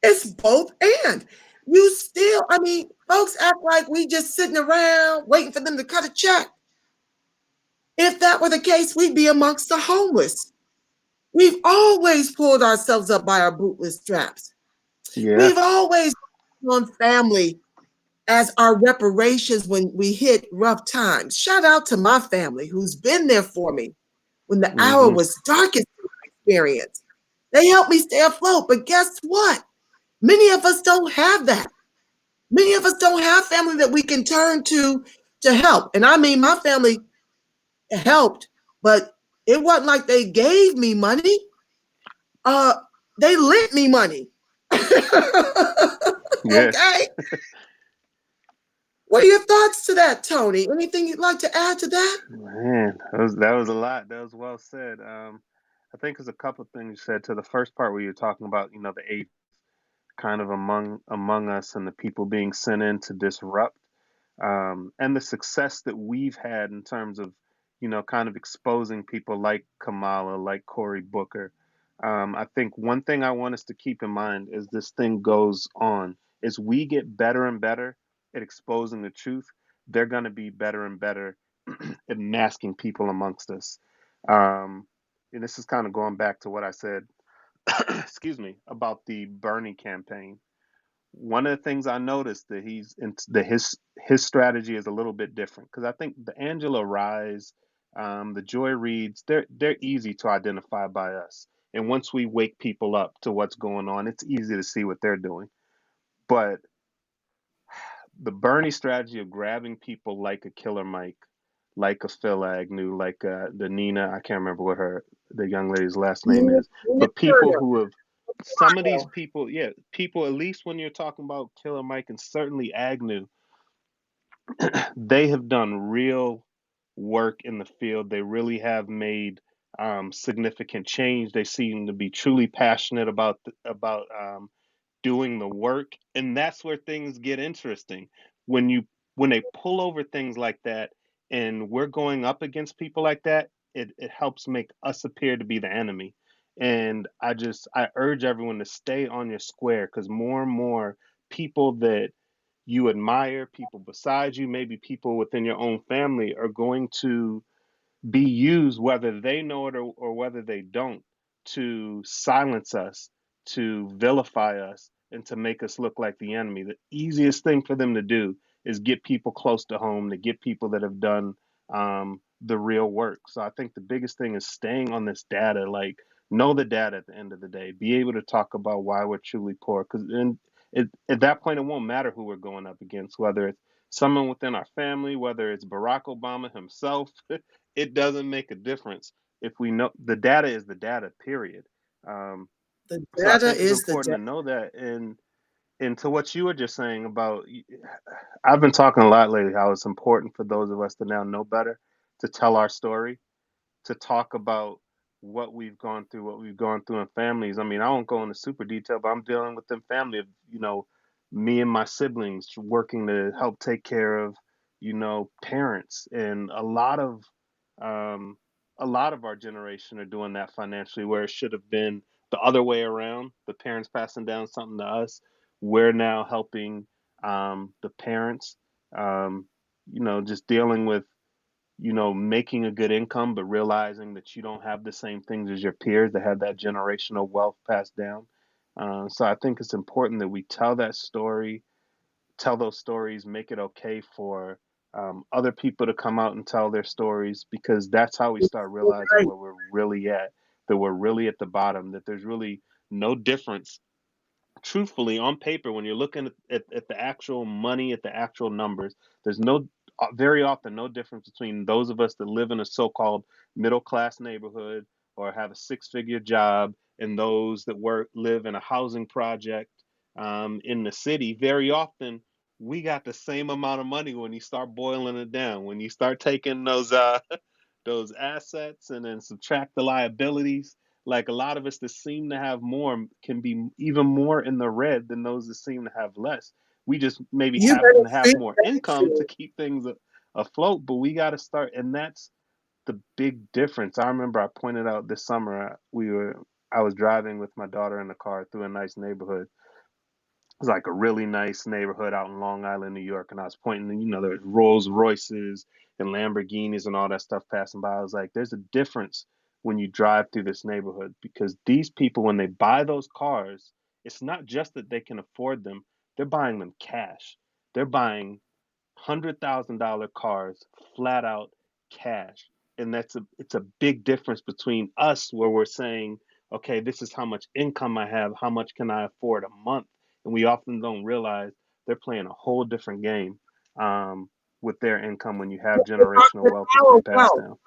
It's both and. You still, I mean, folks act like we just sitting around waiting for them to cut a check. If that were the case, we'd be amongst the homeless. We've always pulled ourselves up by our bootless straps. Yeah. We've always on family as our reparations when we hit rough times. Shout out to my family who's been there for me when the hour Mm-hmm. was darkest in my experience. They helped me stay afloat, but guess what? Many of us don't have that. Many of us don't have family that we can turn to help. And I mean, my family helped, but it wasn't like they gave me money. Uh, they lent me money. Yeah. Okay. What are your thoughts to that, Tony? Anything you'd like to add to that? Man, that was a lot. That was well said. I think there's a couple of things you said to the first part where you're talking about, the eight kind of among us and the people being sent in to disrupt, and the success that we've had in terms of, kind of exposing people like Kamala, like Cory Booker. I think one thing I want us to keep in mind as this thing goes on is we get better and better at exposing the truth. They're going to be better and better at masking people amongst us. Um, and this is kind of going back to what I said, excuse me, about the Bernie campaign. One of the things I noticed that his strategy is a little bit different because I think the Angela Rye's, the Joy Reids, they're easy to identify by us, and once we wake people up to what's going on, it's easy to see what they're doing. But the Bernie strategy of grabbing people like a Killer Mike, like a Phil Agnew, like the Nina, I can't remember what the young lady's last name Nina is, but people Turner. who have some of these people, yeah, people at least when you're talking about Killer Mike and certainly Agnew, they have done real work in the field. They really have made significant change. They seem to be truly passionate about doing the work, and that's where things get interesting when you when they pull over things like that and we're going up against people like that. It helps make us appear to be the enemy, and I urge everyone to stay on your square because more and more people that you admire, people beside you, maybe people within your own family, are going to be used, whether they know it or whether they don't, to silence us, to vilify us, and to make us look like the enemy. The easiest thing for them to do is get people close to home, to get people that have done the real work. So I think the biggest thing is staying on this data, like know the data at the end of the day, be able to talk about why we're truly poor. Because at that point, it won't matter who we're going up against, whether it's someone within our family, whether it's Barack Obama himself, it doesn't make a difference if we know the data is the data, period. Um, The so I data think it's is the important data. to know that. And to what you were just saying about, I've been talking a lot lately how it's important for those of us to now know better, to tell our story, to talk about what we've gone through in families. I mean, I won't go into super detail, but I'm dealing with them family of, me and my siblings working to help take care of, parents. And um, a lot of our generation are doing that financially, where it should have been the other way around. The parents passing down something to us. We're now helping the parents, um, just dealing with making a good income, but realizing that you don't have the same things as your peers that have that generational wealth passed down. So I think it's important that we tell that story, tell those stories, make it okay for other people to come out and tell their stories, because that's how we start realizing Right. where we're really at, that we're really at the bottom, that there's really no difference truthfully on paper when you're looking at the actual money, at the actual numbers. There's no very often no difference between those of us that live in a so-called middle class neighborhood or have a six-figure job, and those that live in a housing project in the city. Very often we got the same amount of money when you start boiling it down, when you start taking those assets and then subtract the liabilities. Like, a lot of us that seem to have more can be even more in the red than those that seem to have less. We just maybe You happen better to have speak more that income to truth. keep things afloat, but we got to start. And that's the big difference. I remember I pointed out this summer, I was driving with my daughter in the car through a nice neighborhood. It's like a really nice neighborhood out in Long Island, New York. And I was pointing, there's Rolls Royces and Lamborghinis and all that stuff passing by. I was like, there's a difference when you drive through this neighborhood, because these people, when they buy those cars, it's not just that they can afford them, they're buying them cash. They're buying $100,000 cars flat out cash. And it's a big difference between us, where we're saying, okay, this is how much income I have, how much can I afford a month? And we often don't realize they're playing a whole different game with their income when you have generational With wealth that's our been passed wealth, down.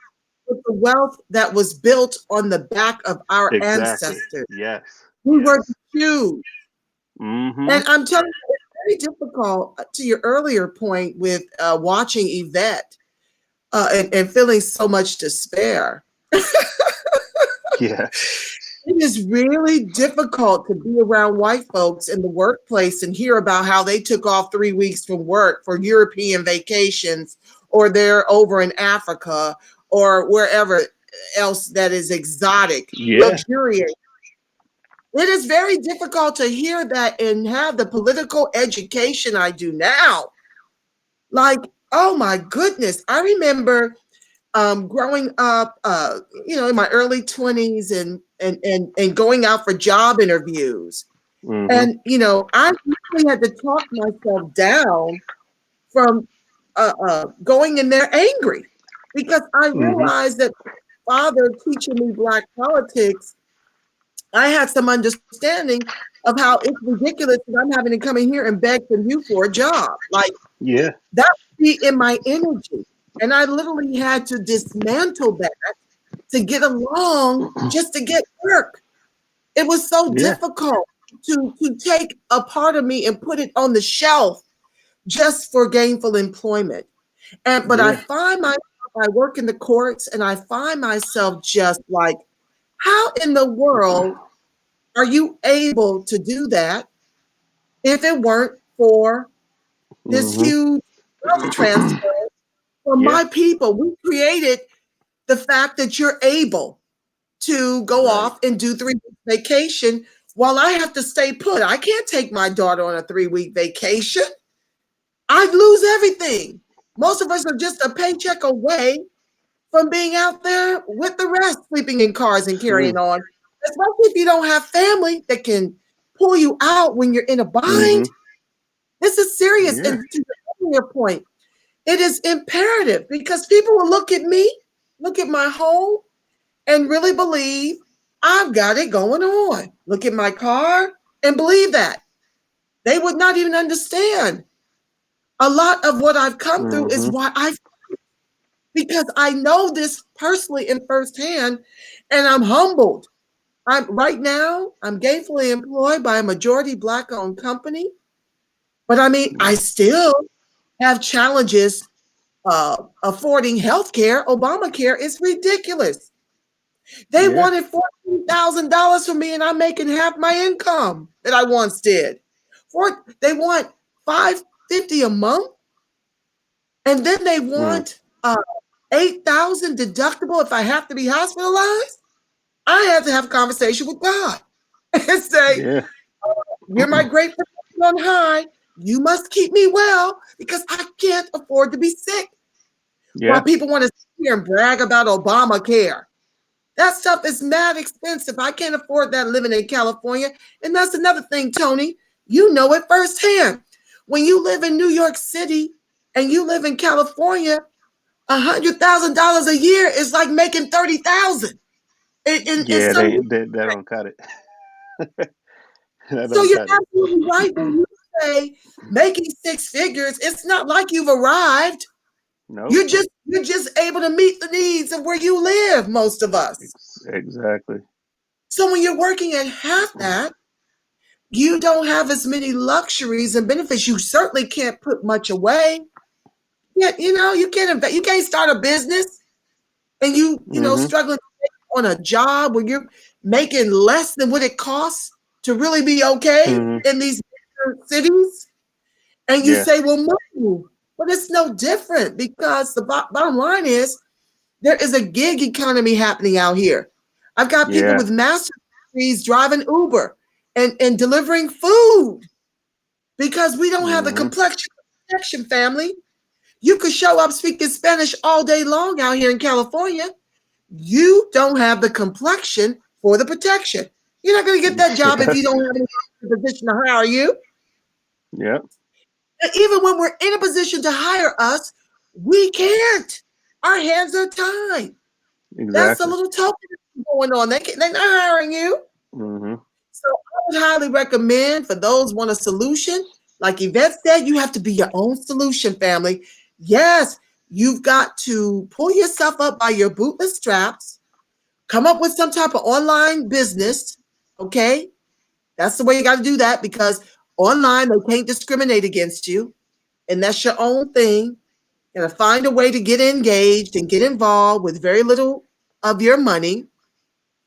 with the wealth that was built on the back of our Exactly. ancestors. Yes. We were Yes. huge. Mm-hmm. And I'm telling you, it's very difficult, to your earlier point with watching Yvette and feeling so much despair. Yeah. It is really difficult to be around white folks in the workplace and hear about how they took off 3 weeks from work for European vacations, or they're over in Africa or wherever else that is exotic, Yeah. luxurious. It is very difficult to hear that and have the political education I do now. Like, oh my goodness. I remember growing up, in my early 20s and going out for job interviews. Mm-hmm. And, I really had to talk myself down from going in there angry, because I Mm-hmm. realized that father teaching me Black politics, I had some understanding of how it's ridiculous that I'm having to come in here and beg from you for a job. Like, Yeah. that would be in my energy. And I literally had to dismantle that to get along, just to get work. It was so Yeah. difficult to take a part of me and put it on the shelf just for gainful employment. But I Yeah. find myself, I work in the courts, and I find myself just like, how in the world are you able to do that if it weren't for this Mm-hmm. huge wealth transfer from Yeah. my people? We created the fact that you're able to go Right. off and do 3 week vacation while I have to stay put. I can't take my daughter on a 3 week vacation. I'd lose everything. Most of us are just a paycheck away from being out there with the rest, sleeping in cars and carrying on, especially if you don't have family that can pull you out when you're in a Mm-hmm. bind. This is serious. Yeah. And to your earlier point, it is imperative, because people will look at me, look at my home, and really believe I've got it going on. Look at my car and believe that. They would not even understand. A lot of what I've come through is Mm-hmm. why I, because I know this personally and firsthand, and I'm humbled. I'm gainfully employed by a majority Black owned company, but I mean, I still have challenges affording health care. Obamacare is ridiculous. They Yeah. wanted $14,000 from me, and I'm making half my income that I once did. They want 550 a month, and then they Mm. want 8,000 deductible if I have to be hospitalized. I have to have a conversation with God and say, Yeah. "You're my great protector on high. You must keep me well because I can't afford to be sick." While Yeah. people want to sit here and brag about Obamacare, that stuff is mad expensive. I can't afford that living in California. And that's another thing, Tony. You know it firsthand. When you live in New York City and you live in California, $100,000 a year is like making 30,000 in Yeah. some. They don't cut it. That So don't you're cut it. absolutely right when you say making six figures. It's not like you've arrived. Nope. You're just able to meet the needs of where you live, most of us. Exactly. So when you're working at half that, you don't have as many luxuries and benefits. You certainly can't put much away. Yet, you can't invest, you can't start a business and Mm-hmm. struggling on a job where you're making less than what it costs to really be okay Mm-hmm. in these bigger cities. And you Yeah. say, well, move. But it's no different because the bottom line is there is a gig economy happening out here. I've got people Yeah. with master's degrees driving Uber and delivering food because we don't have the Mm-hmm. complexion of protection, family. You could show up speaking Spanish all day long out here in California. You don't have the complexion for the protection. You're not going to get that job if Yeah. you don't have any position to hire you. Yep. And even when we're in a position to hire us, we can't. Our hands are tied. That's a Exactly. little token going on. They're not hiring you. Mm-hmm. So I would highly recommend for those want a solution, like Yvette said, you have to be your own solution, family. Yes, you've got to pull yourself up by your bootless straps, come up with some type of online business. Okay. That's the way you got to do that because online they can't discriminate against you. And that's your own thing. You gotta find a way to get engaged and get involved with very little of your money.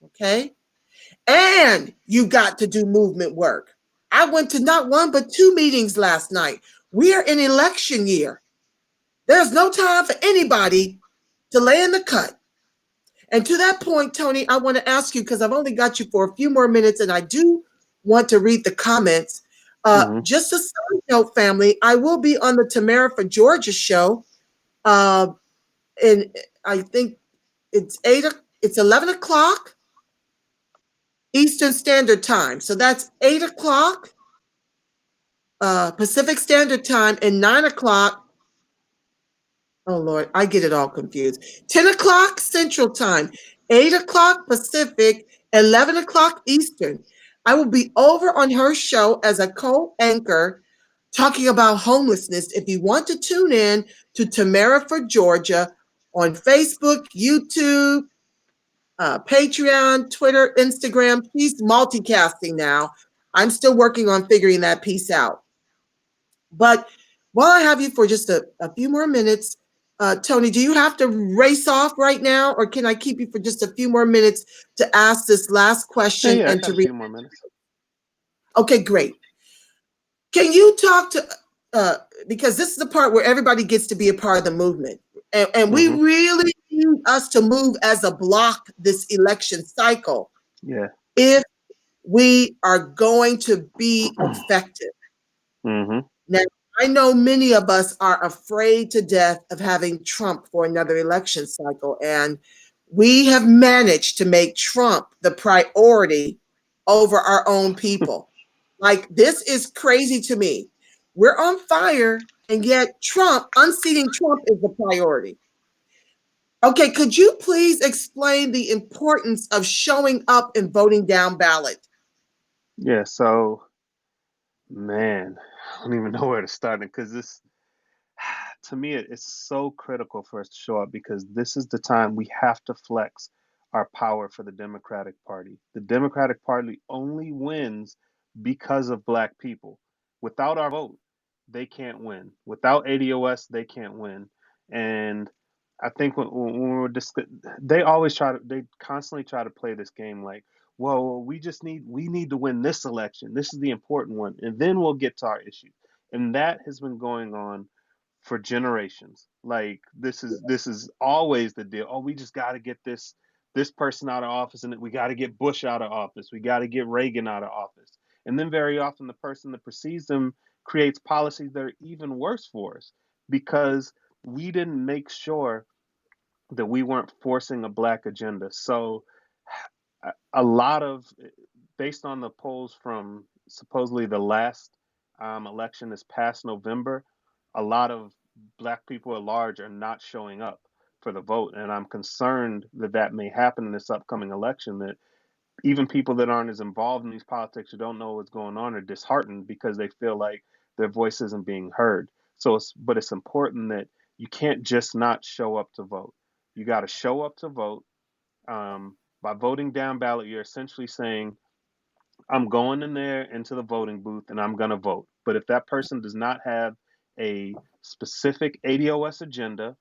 Okay. And you got to do movement work. I went to not one, but two meetings last night. We are in election year. There's no time for anybody to lay in the cut. And to that point, Tony, I want to ask you because I've only got you for a few more minutes and I do want to read the comments. Mm-hmm. Just a side note, family, I will be on the Tamara for Georgia show. Uh, and I think it's 11 o'clock Eastern Standard Time. So that's 8 o'clock Pacific Standard Time and 9 o'clock. Oh Lord, I get it all confused. 10 o'clock Central Time, 8 o'clock Pacific, 11 o'clock Eastern. I will be over on her show as a co-anchor talking about homelessness. If you want to tune in to Tamara for Georgia on Facebook, YouTube, Patreon, Twitter, Instagram. She's multicasting now. I'm still working on figuring that piece out. But while I have you for just a few more minutes, Tony, do you have to race off right now, or can I keep you for just a few more minutes to ask this last Yeah, question yeah, I and got to a read? few more minutes. Okay, great. Can you talk to, uh, because this is the part where everybody gets to be a part of the movement. And we Mm-hmm. really need us to move as a block this election cycle Yeah. if we are going to be effective. Mm-hmm. Now, I know many of us are afraid to death of having Trump for another election cycle, and we have managed to make Trump the priority over our own people. Like, this is crazy to me. We're on fire, and yet unseating Trump is the priority. Okay, could you please explain the importance of showing up and voting down ballot? Yeah. So, man, I don't even know where to start because this, to me, it's so critical for us to show up because this is the time we have to flex our power for the Democratic Party. The Democratic Party only wins because of Black people. Without our vote, they can't win. Without ADOS, they can't win. And I think when we're they always they constantly try to play this game like, well, we need to win this election. This is the important one, and then we'll get to our issues. And that has been going on for generations. Like this is always the deal. Oh, we just got to get this person out of office, and we got to get Bush out of office. We got to get Reagan out of office. And then very often the person that precedes them creates policies that are even worse for us because we didn't make sure that we weren't forcing a black agenda. So a lot of, based on the polls from supposedly the last election this past November, a lot of black people at large are not showing up for the vote, and I'm concerned that that may happen in this upcoming election. That even people that aren't as involved in these politics or don't know what's going on are disheartened because they feel like their voice isn't being heard. But it's important that you can't just not show up to vote. You got to show up to vote. By voting down ballot, you're essentially saying, I'm going in there into the voting booth and I'm going to vote. But if that person does not have a specific ADOS agenda,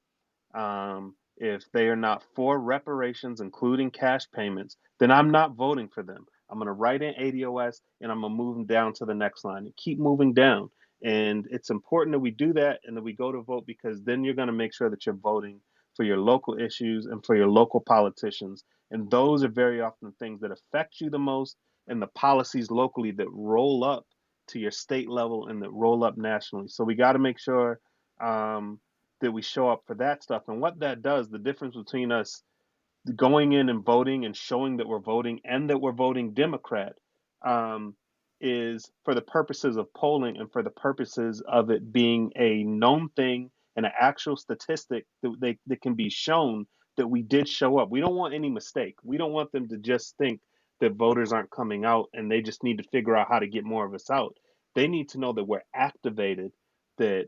if they are not for reparations, including cash payments, then I'm not voting for them. I'm going to write in ADOS and I'm going to move them down to the next line and keep moving down. And it's important that we do that and that we go to vote because then you're going to make sure that you're voting for your local issues and for your local politicians. And those are very often things that affect you the most and the policies locally that roll up to your state level and that roll up nationally. So we got to make sure um, that we show up for that stuff. And what that does, the difference between us going in and voting and showing that we're voting and that we're voting Democrat um, is for the purposes of polling and for the purposes of it being a known thing and an actual statistic that can be shown that we did show up. We don't want any mistake. We don't want them to just think that voters aren't coming out and they just need to figure out how to get more of us out. They need to know that we're activated, that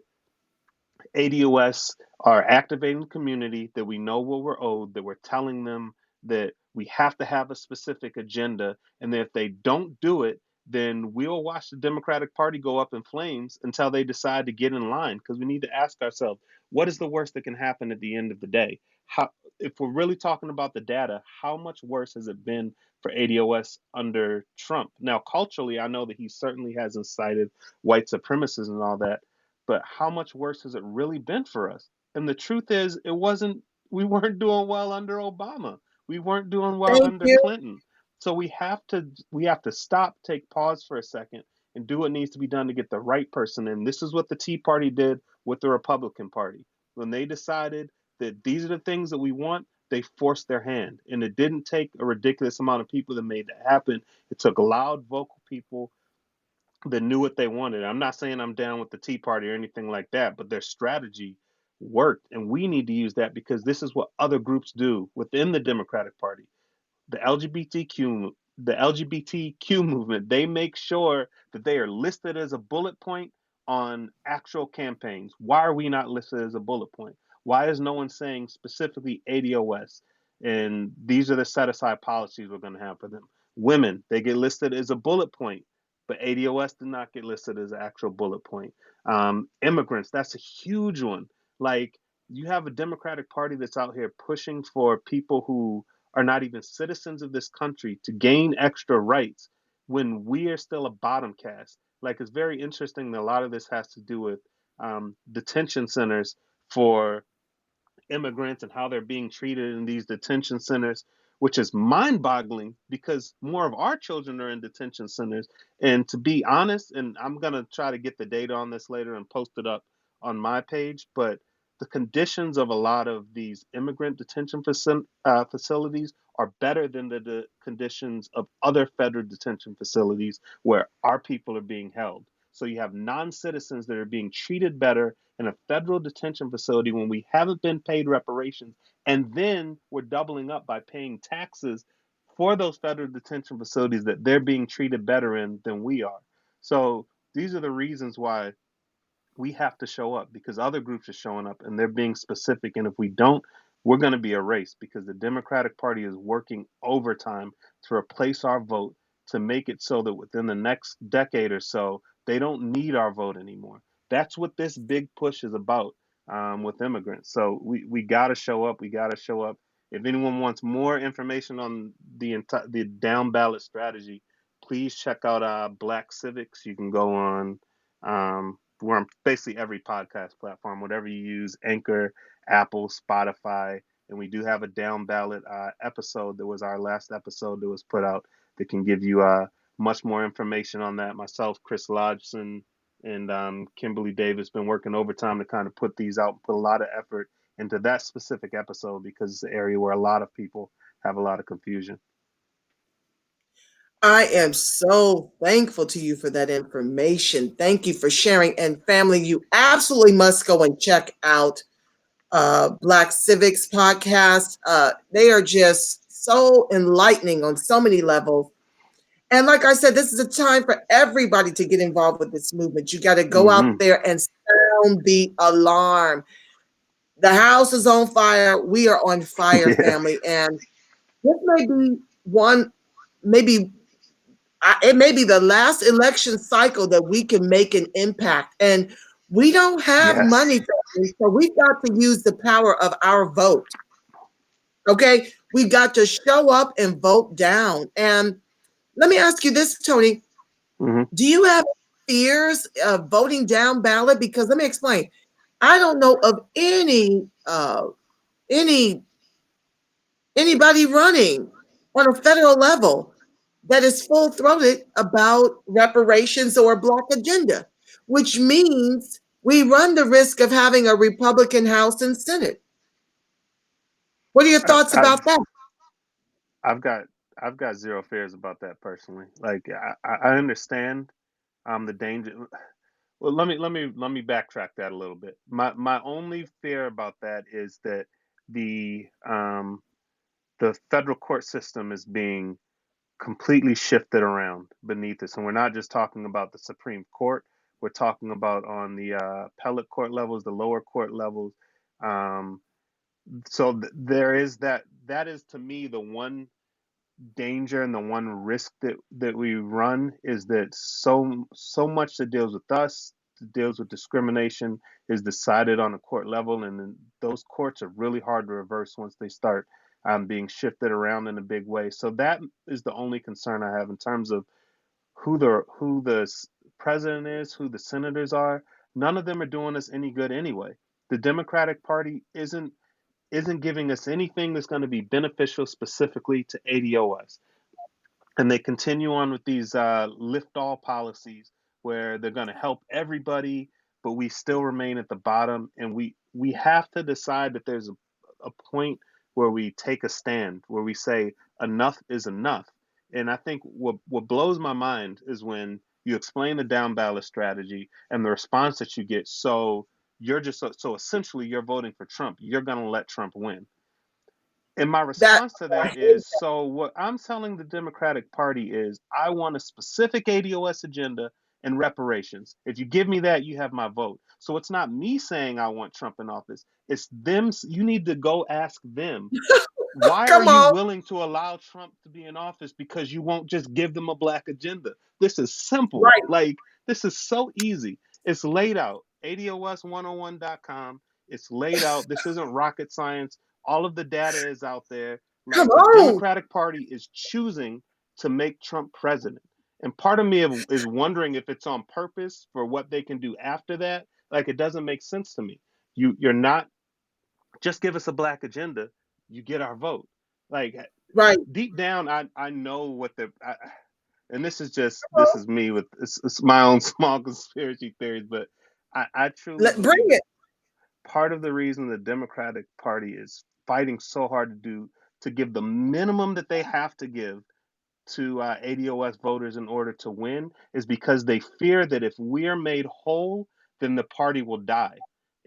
ADOS are activating the community, that we know what we're owed, that we're telling them that we have to have a specific agenda, and that if they don't do it, then we'll watch the Democratic Party go up in flames until they decide to get in line. Because we need to ask ourselves, what is the worst that can happen at the end of the day? How, if we're really talking about the data, how much worse has it been for ADOS under Trump? Now, culturally, I know that he certainly has incited white supremacists and all that, but how much worse has it really been for us? And the truth is, we weren't doing well under Obama. We weren't doing well Thank under you. Clinton. So we have to stop, take pause for a second, and do what needs to be done to get the right person in. This is what the Tea Party did with the Republican Party. When they decided that these are the things that we want, they forced their hand. And it didn't take a ridiculous amount of people that made that happen. It took loud, vocal people that knew what they wanted. I'm not saying I'm down with the Tea Party or anything like that, but their strategy worked. And we need to use that because this is what other groups do within the Democratic Party. The LGBTQ movement, they make sure that they are listed as a bullet point on actual campaigns. Why are we not listed as a bullet point? Why is no one saying specifically ADOS? And these are the set aside policies we're going to have for them. Women, they get listed as a bullet point, but ADOS did not get listed as an actual bullet point. Immigrants, that's a huge one. Like, you have a Democratic Party that's out here pushing for people who are not even citizens of this country to gain extra rights when we are still a bottom caste. Like, it's very interesting that a lot of this has to do with detention centers for immigrants and how they're being treated in these detention centers, which is mind boggling because more of our children are in detention centers. And to be honest, and I'm going to try to get the data on this later and post it up on my page, but the conditions of a lot of these immigrant detention facilities are better than the conditions of other federal detention facilities where our people are being held. So you have non citizens that are being treated better in a federal detention facility when we haven't been paid reparations. And then we're doubling up by paying taxes for those federal detention facilities that they're being treated better in than we are. So these are the reasons why we have to show up because other groups are showing up and they're being specific. And if we don't, we're going to be erased because the Democratic Party is working overtime to replace our vote to make it so that within the next decade or so, they don't need our vote anymore. That's what this big push is about. with immigrants. So we got to show up. We got to show up. If anyone wants more information on the down ballot strategy, please check out Black Civics. You can go on we're on basically every podcast platform, whatever you use, Anchor, Apple, Spotify, and we do have a down ballot episode that was our last episode that was put out that can give you much more information on that. Myself, Chris Lodgson, and Kimberly Davis been working overtime to kind of put these out, put a lot of effort into that specific episode because it's an area where a lot of people have a lot of confusion. I am so thankful to you for that information. Thank you for sharing. And family, you absolutely must go and check out Black Civics podcast. They are just so enlightening on so many levels. And like I said, this is a time for everybody to get involved with this movement. You got to go out Mm-hmm. there and sound the alarm. The house is on fire. We are on fire, Yeah. family. And this may be one, maybe it may be the last election cycle that we can make an impact. And we don't have money, Yes. so we've got to use the power of our vote. Okay, we got to show up and vote down. And let me ask you this, Tony: Mm-hmm. do you have fears of voting down ballot? Because let me explain. I don't know of any anybody running on a federal level that is full throated about reparations or a Black agenda, which means we run the risk of having a Republican House and Senate. What are your I, thoughts I, about that? I've got I've got zero fears about that personally. Like I understand the danger. Well, let me backtrack that a little bit. My only fear about that is that the um, the federal court system is being completely shifted around beneath us, and we're not just talking about the Supreme Court. We're talking about on the appellate court levels, the lower court levels. Um, there is that. That is to me the one danger and the one risk that we run is that so much that deals with us, that deals with discrimination, is decided on a court level, and then those courts are really hard to reverse once they start being shifted around in a big way. So that is the only concern I have in terms of who the president is, who the senators are. None of them are doing us any good anyway. The Democratic Party isn't giving us anything that's going to be beneficial specifically to ADOS, and they continue on with these lift all policies where they're going to help everybody, but we still remain at the bottom. And we have to decide that there's a point where we take a stand, where we say enough is enough. And I think what blows my mind is when you explain the down ballot strategy and the response that you get. So you're just so essentially you're voting for Trump. You're going to let Trump win. And my That response to that is, so what I'm telling the Democratic Party is I want a specific ADOS agenda and reparations. If you give me that, you have my vote. So it's not me saying I want Trump in office. It's them. You need to go ask them, why are come you on, willing to allow Trump to be in office? Because you won't just give them a black agenda. This is simple. right, Like, this is so easy. It's laid out. ADOS101.com. It's laid out. This isn't rocket science. All of the data is out there. come Like, the on, Democratic Party is choosing to make Trump president. And part of me is wondering if it's on purpose for what they can do after that. Like, it doesn't make sense to me. You're not just give us a black agenda, you get our vote. Like, right. deep down, I know what and Come this on. is me with it's my own small conspiracy theories, but I truly Bring believe that it. part of the reason the Democratic Party is fighting so hard to give the minimum that they have to give to ADOS voters in order to win is because they fear that if we're made whole, then the party will die.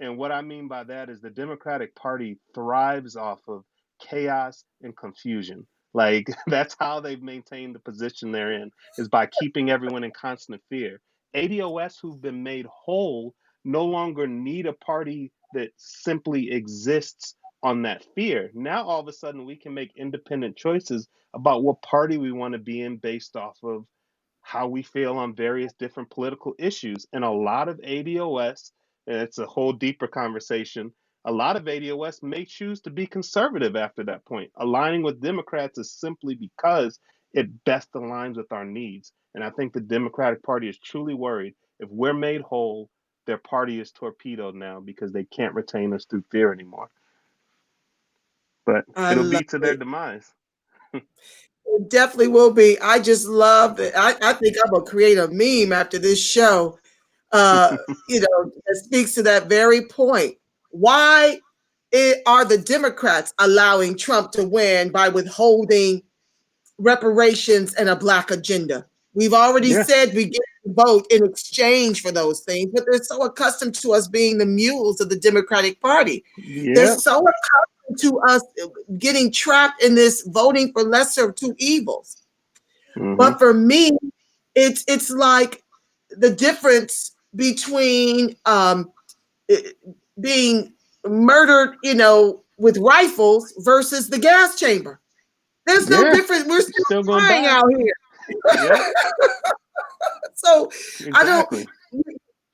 And what I mean by that is the Democratic Party thrives off of chaos and confusion. Like, that's how they've maintained the position they're in, is by keeping everyone in constant fear. ADOS who've been made whole no longer need a party that simply exists on that fear. Now all of a sudden we can make independent choices about what party we want to be in based off of how we feel on various different political issues. And a lot of ADOS and it's a whole deeper conversation. A lot of ADOS may choose to be conservative after that point. Aligning with Democrats is simply because it best aligns with our needs. And I think the Democratic Party is truly worried if we're made whole, their party is torpedoed now because they can't retain us through fear anymore. But I it'll love be to their it. demise. It definitely will be. I just love it. I think I'm gonna create a meme after this show. Uh, that speaks to that very point. Why are the Democrats allowing Trump to win by withholding reparations and a black agenda? We've already Yeah, said we get to vote in exchange for those things, but they're so accustomed to us being the mules of the Democratic Party. They're yeah. so accustomed to us getting trapped in this voting for lesser of two evils. Mm-hmm. But for me, it's like the difference between being murdered, with rifles versus the gas chamber. There's no Yeah, difference. We're you're still still gonna dying die. out here. Yep, So I don't. exactly.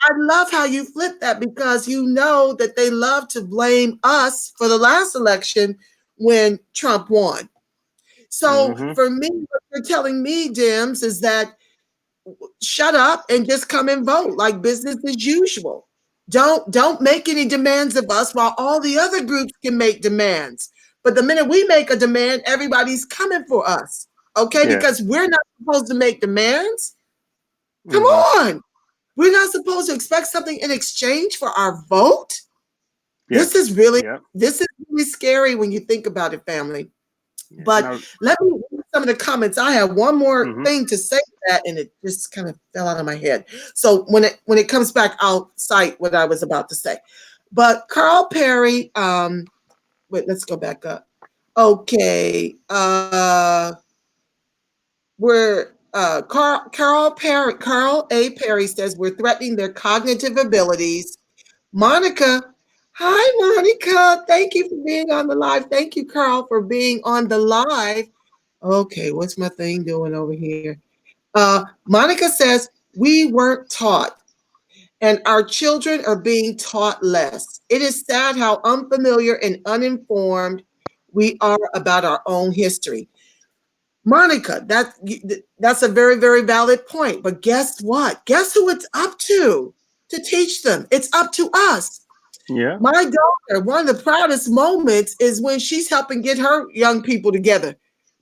I love how you flip that because you know that they love to blame us for the last election when Trump won. So Mm-hmm. for me, what you're telling me, Dims, is that shut up and just come and vote like business as usual. Don't make any demands of us while all the other groups can make demands. But the minute we make a demand, everybody's coming for us. Okay? Yes. Because we're not supposed to make demands. Come Mm-hmm. on. We're not supposed to expect something in exchange for our vote. This Yes. is really Yep. this is really scary when you think about it, family. Yeah. But Now. let me read some of the comments. I have one more Mm-hmm. thing to say to that, and it just kind of fell out of my head. So when it comes back, I'll cite what I was about to say. But Carl Perry, wait, let's go back up. Okay, we're Carl A. Perry says we're threatening their cognitive abilities. Monica, hi Monica, thank you for being on the live. Thank you, Carl, for being on the live. Okay, what's my thing doing over here? Monica says, we weren't taught, and our children are being taught less. It is sad how unfamiliar and uninformed we are about our own history. Monica, that's a very, very valid point. But guess what? Guess who it's up to teach them? It's up to us. Yeah. My daughter, one of the proudest moments is when she's helping get her young people together.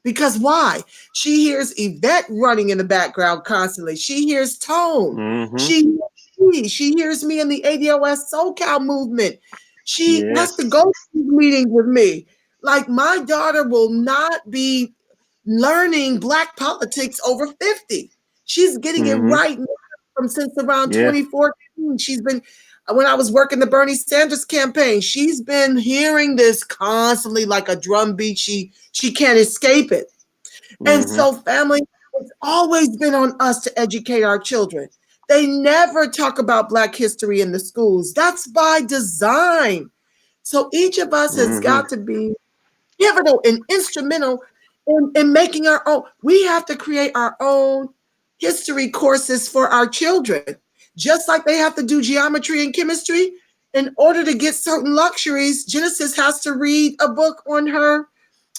Because why? She hears Yvette running in the background constantly. She hears Tone. Mm-hmm. She hears me in the ADOS SoCal movement. She has to Yes. go to these meetings with me. Like my daughter will not be learning Black politics over 50. She's getting it Mm-hmm. right now from since around Yeah. 2014. She's been when I was working the Bernie Sanders campaign, she's been hearing this constantly like a drum beat. She can't escape it. And Mm-hmm. so, family, it's always been on us to educate our children. They never talk about Black history in the schools. That's by design. So each of us has Mm-hmm. got to be pivotal and instrumental in making our own. We have to create our own history courses for our children, just like they have to do geometry and chemistry. In order to get certain luxuries, Genesis has to read a book on her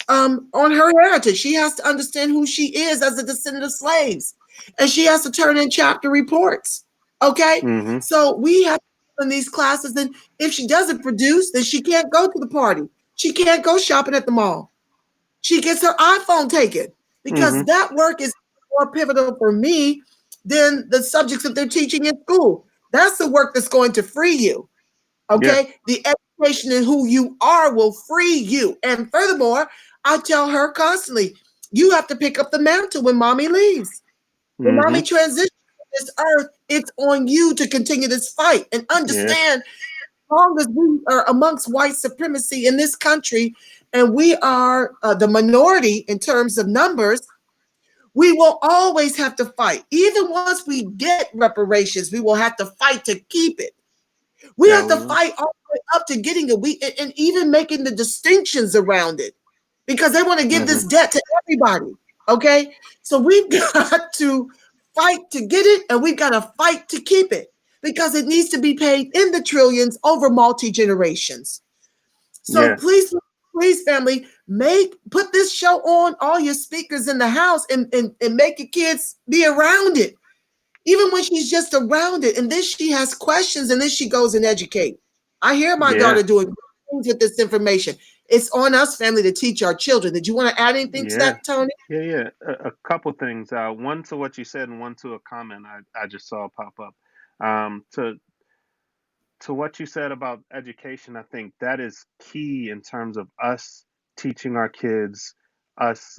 heritage. She has to understand who she is as a descendant of slaves, and she has to turn in chapter reports. Okay, Mm-hmm. so we have in these classes, and if she doesn't produce, then she can't go to the party. She can't go shopping at the mall. She gets her iPhone taken because Mm-hmm. that work is more pivotal for me than the subjects that they're teaching in school. That's the work that's going to free you. Yeah. Okay. The education in who you are will free you. And furthermore, I tell her constantly, you have to pick up the mantle when mommy leaves. When Mm-hmm. mommy transitions to this earth, it's on you to continue this fight and Yeah. understand as long as we are amongst white supremacy in this country and we are the minority in terms of numbers, we will always have to fight. Even once we get reparations, we will have to fight to keep it. We Yeah, have to we will. fight all the way up to getting it. And even making the distinctions around it because they want to give Mm-hmm. this debt to everybody. Okay, so we've got to fight to get it, and we've got to fight to keep it. because it needs to be paid in the trillions over multi generations. So Yeah, please, please, family, put this show on all your speakers in the house, and make your kids be around it, even when she's just around it. And then she has questions, and then she goes and educate. I hear my yeah, daughter doing things with this information. It's on us, family, to teach our children. Did you want to add anything to yeah, that, Tony? yeah. A couple things. One to what you said, and one to a comment I just saw pop up. To what you said about education, I think that is key in terms of us teaching our kids, us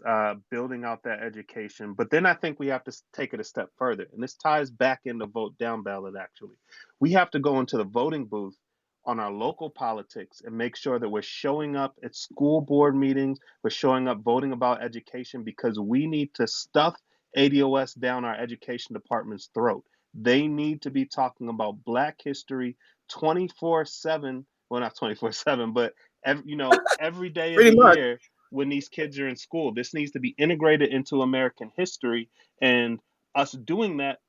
building out that education. But then I think we have to take it a step further. And this ties back into vote down ballot, actually. We have to go into the voting booth on our local politics and make sure that we're showing up at school board meetings, we're showing up voting about education because we need to stuff ADOS down our education department's throat. They need to be talking about Black history 24/7. Well, not 24/7, but every day of Pretty the much. year when these kids are in school. This needs to be integrated into American history, and us doing that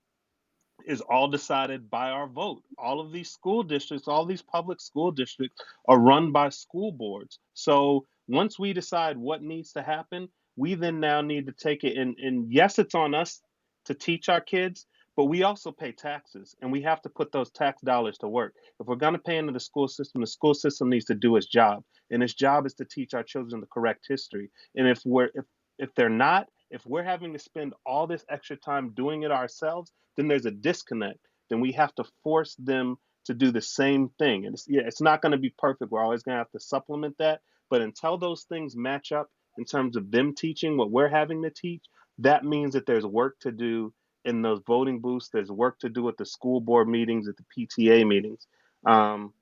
is all decided by our vote. All of these school districts, all these public school districts are run by school boards. So once we decide what needs to happen, we then now need to take it, and yes, it's on us to teach our kids, but we also pay taxes and we have to put those tax dollars to work. If we're going to pay into the school system needs to do its job. And its job is to teach our children the correct history. And if they're not, if we're having to spend all this extra time doing it ourselves, then there's a disconnect. Then we have to force them to do the same thing. And it's not going to be perfect. We're always going to have to supplement that. But until those things match up in terms of them teaching what we're having to teach, that means that there's work to do in those voting booths. There's work to do at the school board meetings, at the PTA meetings. Um,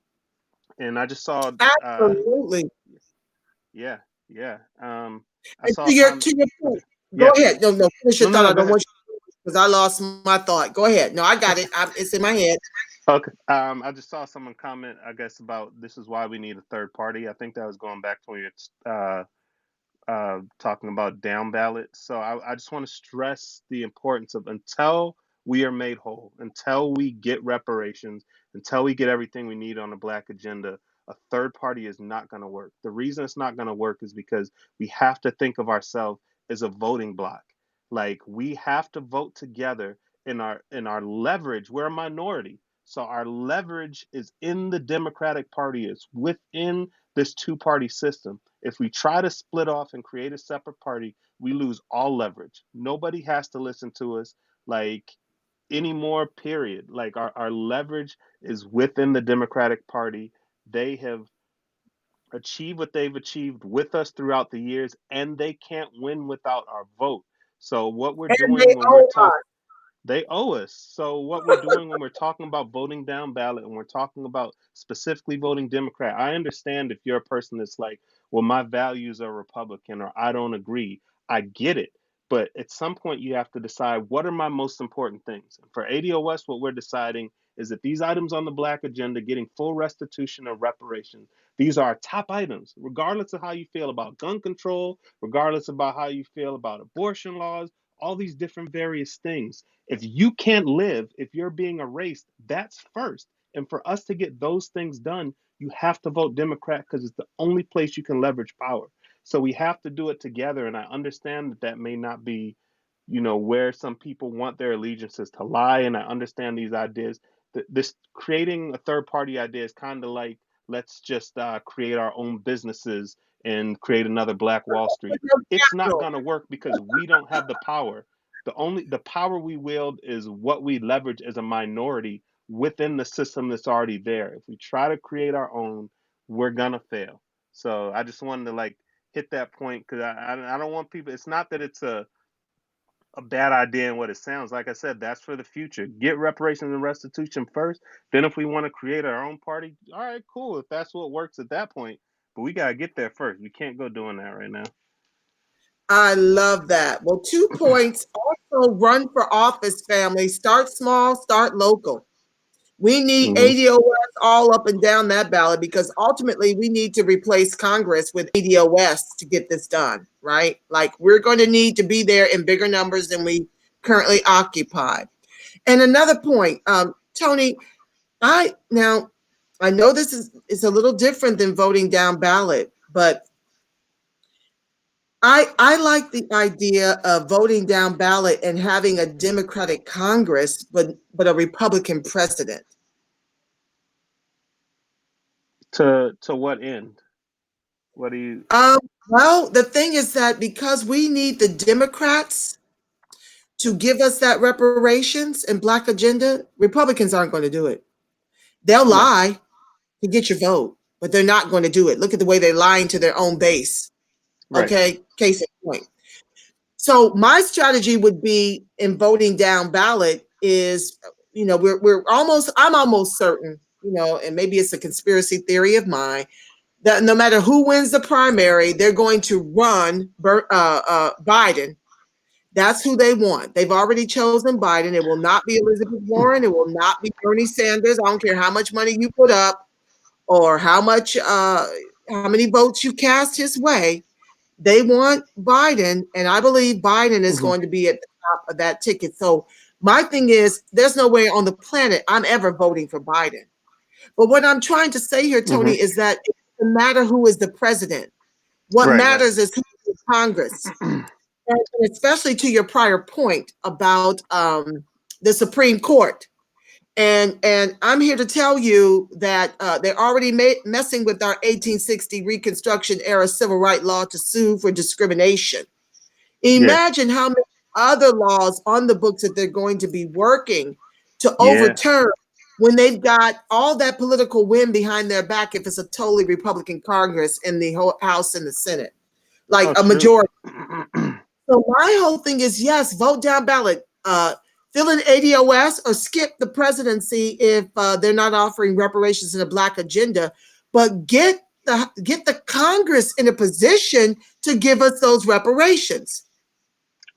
and I just saw, Absolutely. yeah, yeah. I And saw a comment. to your point, go Yeah, ahead. please. No, no, finish No, your no, thought. no. I Go don't ahead. want you, because I lost my thought. Go ahead. No, I got it. It's in my head. Okay. I just saw someone comment, I guess, about this is why we need a third party. I think that was going back to when you're talking about down ballot. So I just want to stress the importance of until we are made whole, until we get reparations, until we get everything we need on the Black agenda, a third party is not going to work. The reason it's not going to work is because we have to think of ourselves as a voting block. Like we have to vote together in our leverage. We're a minority. So our leverage is in the Democratic Party. It's within this two-party system. If we try to split off and create a separate party, we lose all leverage. Nobody has to listen to us like anymore, period. Like our leverage is within the Democratic Party. They have achieved what they've achieved with us throughout the years, and they can't win without our vote. So what we're And they doing when we're owe talking, us. they owe us. So what we're doing when we're talking about voting down ballot and we're talking about specifically voting Democrat, I understand if you're a person that's like, well, my values are Republican or I don't agree. I get it. But at some point you have to decide what are my most important things. And for ADOS, what we're deciding is that these items on the Black agenda, getting full restitution or reparations, these are our top items, regardless of how you feel about gun control, regardless about how you feel about abortion laws, all these different various things. If you can't live, if you're being erased, that's first. And for us to get those things done, you have to vote Democrat because it's the only place you can leverage power. So we have to do it together. And I understand that that may not be, where some people want their allegiances to lie. And I understand these ideas. This creating a third party idea is kind of like let's just create our own businesses and create another Black Wall Street. It's not going to work because we don't have the power. The power we wield is what we leverage as a minority within the system that's already there. If we try to create our own, we're gonna fail. So I just wanted to like hit that point because I don't want people. It's not that it's a bad idea in what it sounds like. I said that's for the future. Get reparations and restitution first. Then if we want to create our own party, all right, cool. If that's what works at that point, but we gotta get there first. We can't go doing that right now. I love that. Well, 2 points. Also, run for office, family. Start small, start local. We need Hmm. ADOS all up and down that ballot, because ultimately we need to replace Congress with ADOS to get this done, right? Like we're going to need to be there in bigger numbers than we currently occupy. And another point, Tony, Now I know this is a little different than voting down ballot, but I like the idea of voting down ballot and having a Democratic Congress, but a Republican president. To what end? What do you? Um, well, the thing is that because we need the Democrats to give us that reparations and black agenda, Republicans aren't going to do it. They'll Right, lie to get your vote, but they're not going to do it. Look at the way they're lying to their own base. right. Okay, case in point. So my strategy would be in voting down ballot is, we're almost, I'm almost certain, and maybe it's a conspiracy theory of mine, that no matter who wins the primary, they're going to run Biden. That's who they want. They've already chosen Biden. It will not be Elizabeth Warren. It will not be Bernie Sanders. I don't care how much money you put up or how many votes you cast his way. They want Biden, and I believe Biden is Hmm. going to be at the top of that ticket. So my thing is, there's no way on the planet I'm ever voting for Biden. But what I'm trying to say here, Tony, Hmm. is that it doesn't matter who is the president. What Right, right. matters is who is Congress, and especially to your prior point about the Supreme Court. And I'm here to tell you that they're already messing with our 1860 Reconstruction era civil right law to sue for discrimination. Yeah, Imagine how many other laws on the books that they're going to be working to yeah. overturn when they've got all that political wind behind their back if it's a totally Republican Congress in the whole House and the Senate, like Oh, a true. majority. So my whole thing is yes, vote down ballot. Fill in ADOS or skip the presidency if they're not offering reparations in a black agenda, but get the Congress in a position to give us those reparations.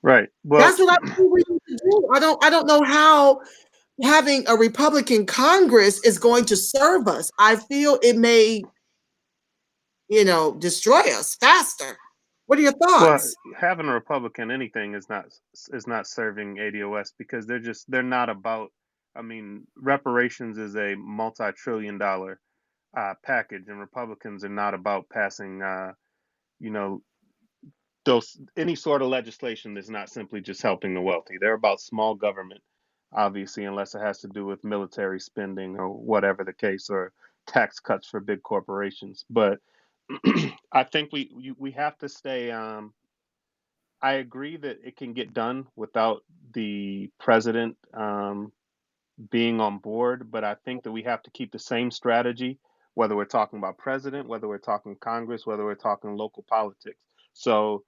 Right. Well, That's what I think we need to do. I don't know how having a Republican Congress is going to serve us. I feel it may, destroy us faster. What are your well, thoughts? having a Republican anything is not serving ADOS because they're not about. I mean, reparations is a multi-trillion-dollar package, and Republicans are not about passing, you know, those any sort of legislation that's not simply just helping the wealthy. They're about small government, obviously, unless it has to do with military spending or whatever the case, or tax cuts for big corporations. But I think we have to stay. I agree that it can get done without the president being on board, but I think that we have to keep the same strategy, whether we're talking about president, whether we're talking Congress, whether we're talking local politics. So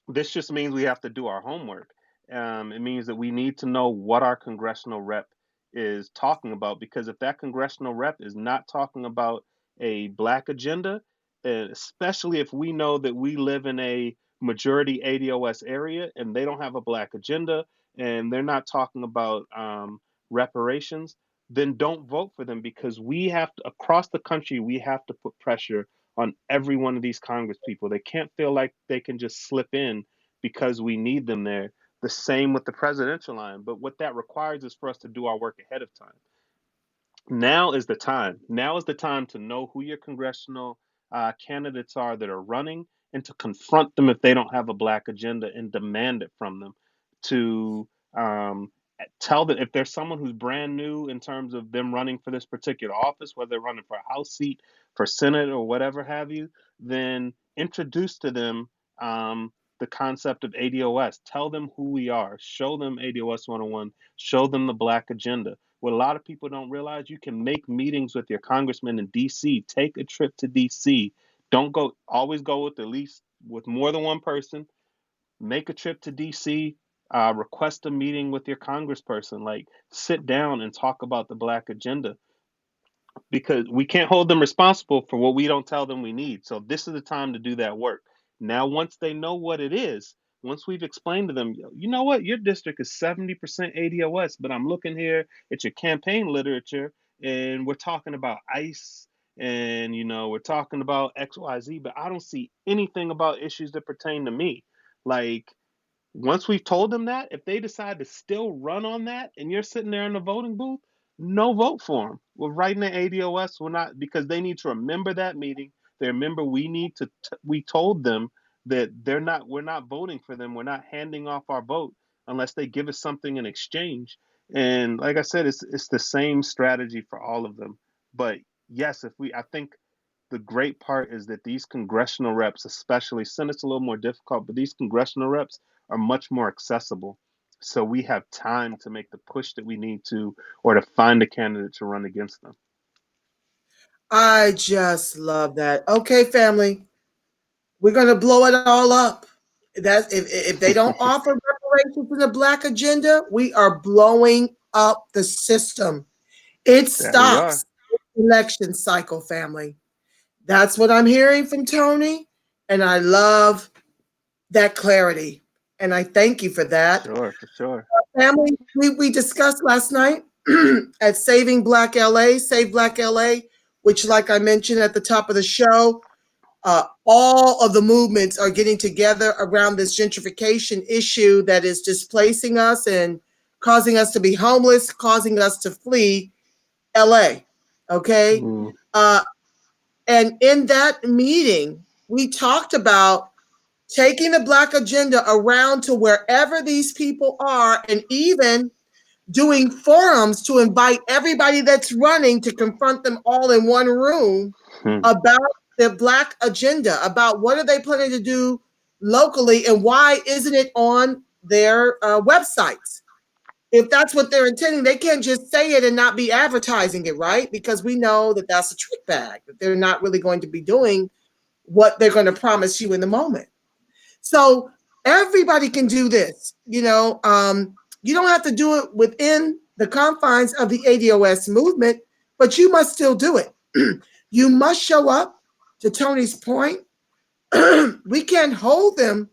this just means we have to do our homework. It means that we need to know what our congressional rep is talking about, because if that congressional rep is not talking about a black agenda, especially if we know that we live in a majority ADOS area and they don't have a black agenda and they're not talking about reparations, then don't vote for them, because we have to, across the country, we have to put pressure on every one of these Congress people. They can't feel like they can just slip in because we need them there. The same with the presidential line. But what that requires is for us to do our work ahead of time. Now is the time. Now is the time to know who your congressional candidates are that are running, and to confront them if they don't have a black agenda and demand it from them. To tell that if there's someone who's brand new in terms of them running for this particular office, whether they're running for a House seat, for Senate, or whatever have you, then introduce to them the concept of ADOS. Tell them who we are. Show them ADOS 101. Show them the black agenda. What a lot of people don't realize, you can make meetings with your congressman in DC. Take a trip to DC. Don't go, always go with at least with more than one person. Make a trip to DC. Request a meeting with your congressperson. Like, sit down and talk about the black agenda, because we can't hold them responsible for what we don't tell them we need. So this is the time to do that work. Now, once they know what it is, once we've explained to them, you know what, your district is 70% ADOS, but I'm looking here at your campaign literature and we're talking about ICE and we're talking about XYZ, but I don't see anything about issues that pertain to me. Like, once we've told them that, if they decide to still run on that and you're sitting there in the voting booth, no vote for them. We're writing the ADOS. We're not, because they need to remember that meeting. They remember we need to. We told them that they're not. We're not voting for them. We're not handing off our vote unless they give us something in exchange. And like I said, it's the same strategy for all of them. But yes, if we, I think the great part is that these congressional reps, especially Senate's a little more difficult, but these congressional reps are much more accessible. So we have time to make the push that we need to, or to find a candidate to run against them. I just love that. Okay, family, we're gonna blow it all up. That if they don't offer reparations in the Black agenda, we are blowing up the system. It That we are. stops the election cycle, family. That's what I'm hearing from Tony, and I love that clarity. And I thank you for For that. sure, for sure. Family, we discussed last night at Saving Black LA, Save Black LA, which, like I mentioned at the top of the show, all of the movements are getting together around this gentrification issue that is displacing us and causing us to be homeless, causing us to flee LA. Okay. Mm, Uh, and in that meeting, we talked about taking the Black agenda around to wherever these people are, and even doing forums to invite everybody that's running to confront them all in one room hmm, about the Black agenda, about what are they planning to do locally and why isn't it on their websites. If that's what they're intending, they can't just say it and not be advertising it, right? Because we know that that's a trick bag, that they're not really going to be doing what they're going to promise you in the moment. So everybody can do this. You don't have to do it within the confines of the ADOS movement, but you must still do it. You must show up. To Tony's point, we can't hold them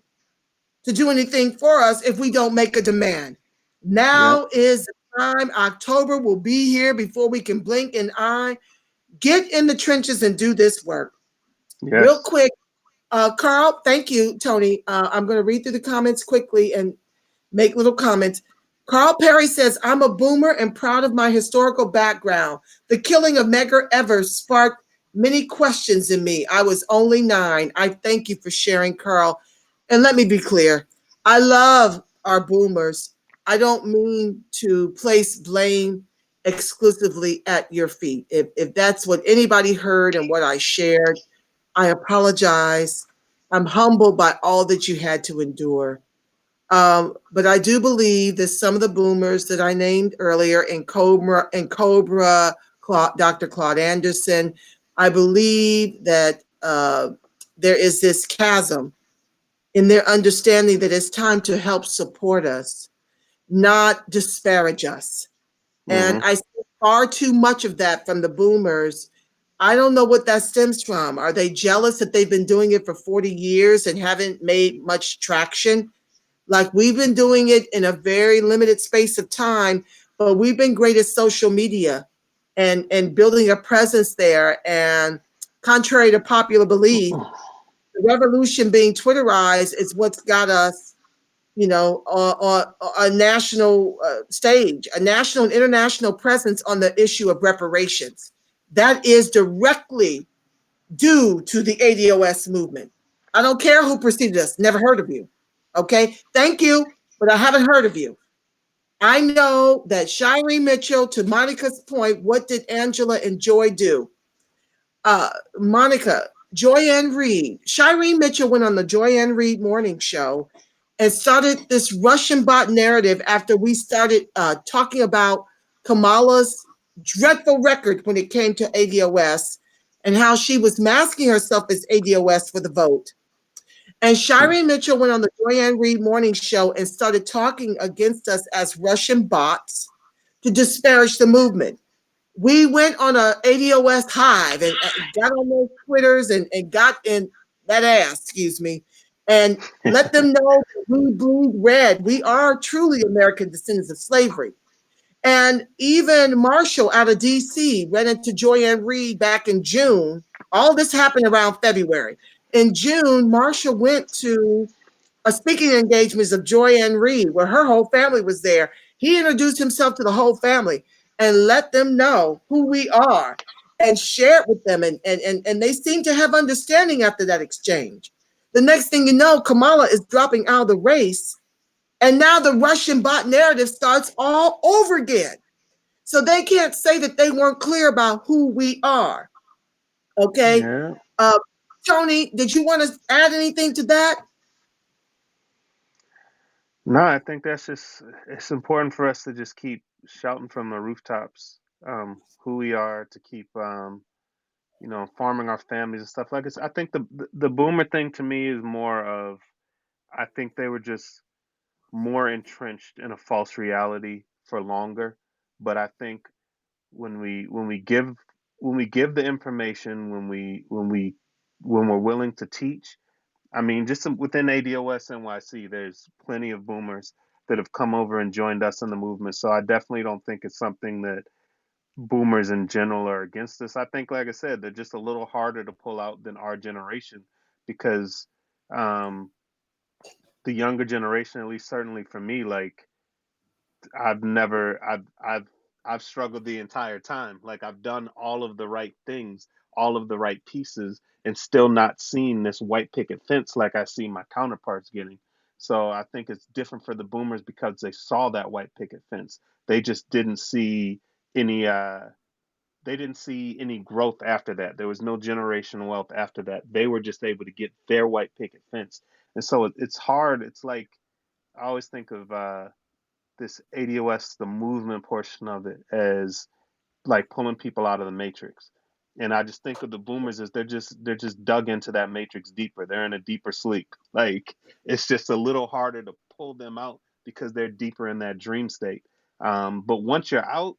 to do anything for us if we don't make a demand. yep, Now is the time. October will be here before we can blink an eye. Get in the trenches and do this work. Real yes. quick, Carl, thank you, Tony. I'm going to read through the comments quickly and make little comments. Carl Perry says, I'm a boomer and proud of my historical background. The killing of Medgar Evers sparked many questions in me. I was only 9. I thank you for sharing, Carl. And let me be clear, I love our boomers. I don't mean to place blame exclusively at your feet. If that's what anybody heard and what I shared, I apologize. I'm humbled by all that you had to endure. But I do believe that some of the boomers that I named earlier in Cobra, Dr. Claude Anderson, I believe that there is this chasm in their understanding that it's time to help support us, not disparage us. And Hmm. I see far too much of that from the boomers. I don't know what that stems from. Are they jealous that they've been doing it for 40 years and haven't made much traction? Like we've been doing it in a very limited space of time, but we've been great at social media and building a presence there. And contrary to popular belief, the revolution being Twitterized is what's got us, on a national stage, a national and international presence on the issue of reparations. That is directly due to the ADOS movement. I don't care who preceded us, never heard of you. Okay, thank you, but I haven't heard of you. I know that Shireen Mitchell, to Monica's point, what did Angela and Joy do? Monica, Joyanne Reed, Shireen Mitchell went on the Joyanne Reed morning show and started this Russian bot narrative after we started talking about Kamala's dreadful record when it came to ADOS and how she was masking herself as ADOS for the vote. And Shireen Mitchell went on the Joyanne Reed morning show and started talking against us as Russian bots to disparage the movement. We went on a ADOS hive and got on those Twitters and got in that ass, excuse me, and let them know that we bleed red. We are truly American descendants of slavery. And even Marshall out of DC ran into Joyanne Reed back in June. All this happened around February. In June, Marshall went to a speaking engagements of Joyanne Reed, where her whole family was there. He introduced himself to the whole family. and let them know who we are and share it with them. And they seem to have understanding after that exchange. The next thing you know, Kamala is dropping out of the race. And now the Russian bot narrative starts all over again. So they can't say that they weren't clear about who we are. Okay. Yeah. Uh, Tony, did you want to add anything to that? No, I think that's just it's important for us to just keep shouting from the rooftops who we are, to keep farming our families and stuff like this. I think the boomer thing to me is more of, I think they were just more entrenched in a false reality for longer. But I think when we give the information, when we're willing to teach, I mean, just within ADOS NYC, there's plenty of boomers that have come over and joined us in the movement. So I definitely don't think it's something that boomers in general are against us. I think, like I said, they're just a little harder to pull out than our generation, because um, the younger generation, at least certainly for me, like I've never I've struggled the entire time. Like I've done all of the right things, all of the right pieces, and still not seen this white picket fence like I see my counterparts getting. So I think it's different for the boomers because they saw that white picket fence. They just didn't see any they didn't see any growth after that. There was no generational wealth after that. They were just able to get their white picket fence. And so it's hard. It's like I always think of this ADOS, the movement portion of it, as like pulling people out of the matrix. And I just think of the boomers as they're just dug into that matrix deeper. They're in a deeper sleep. Like it's just a little harder to pull them out because they're deeper in that dream state. But once you're out.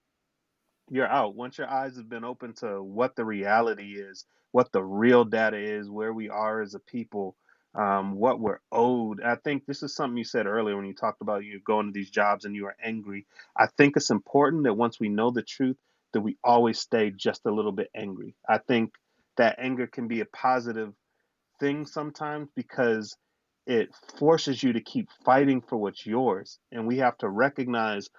Once your eyes have been open to what the reality is, what the real data is, where we are as a people, what we're owed. I think this is something you said earlier when you talked about you going to these jobs and you are angry. I think it's important that once we know the truth, that we always stay just a little bit angry. I think that anger can be a positive thing sometimes because it forces you to keep fighting for what's yours. And we have to recognize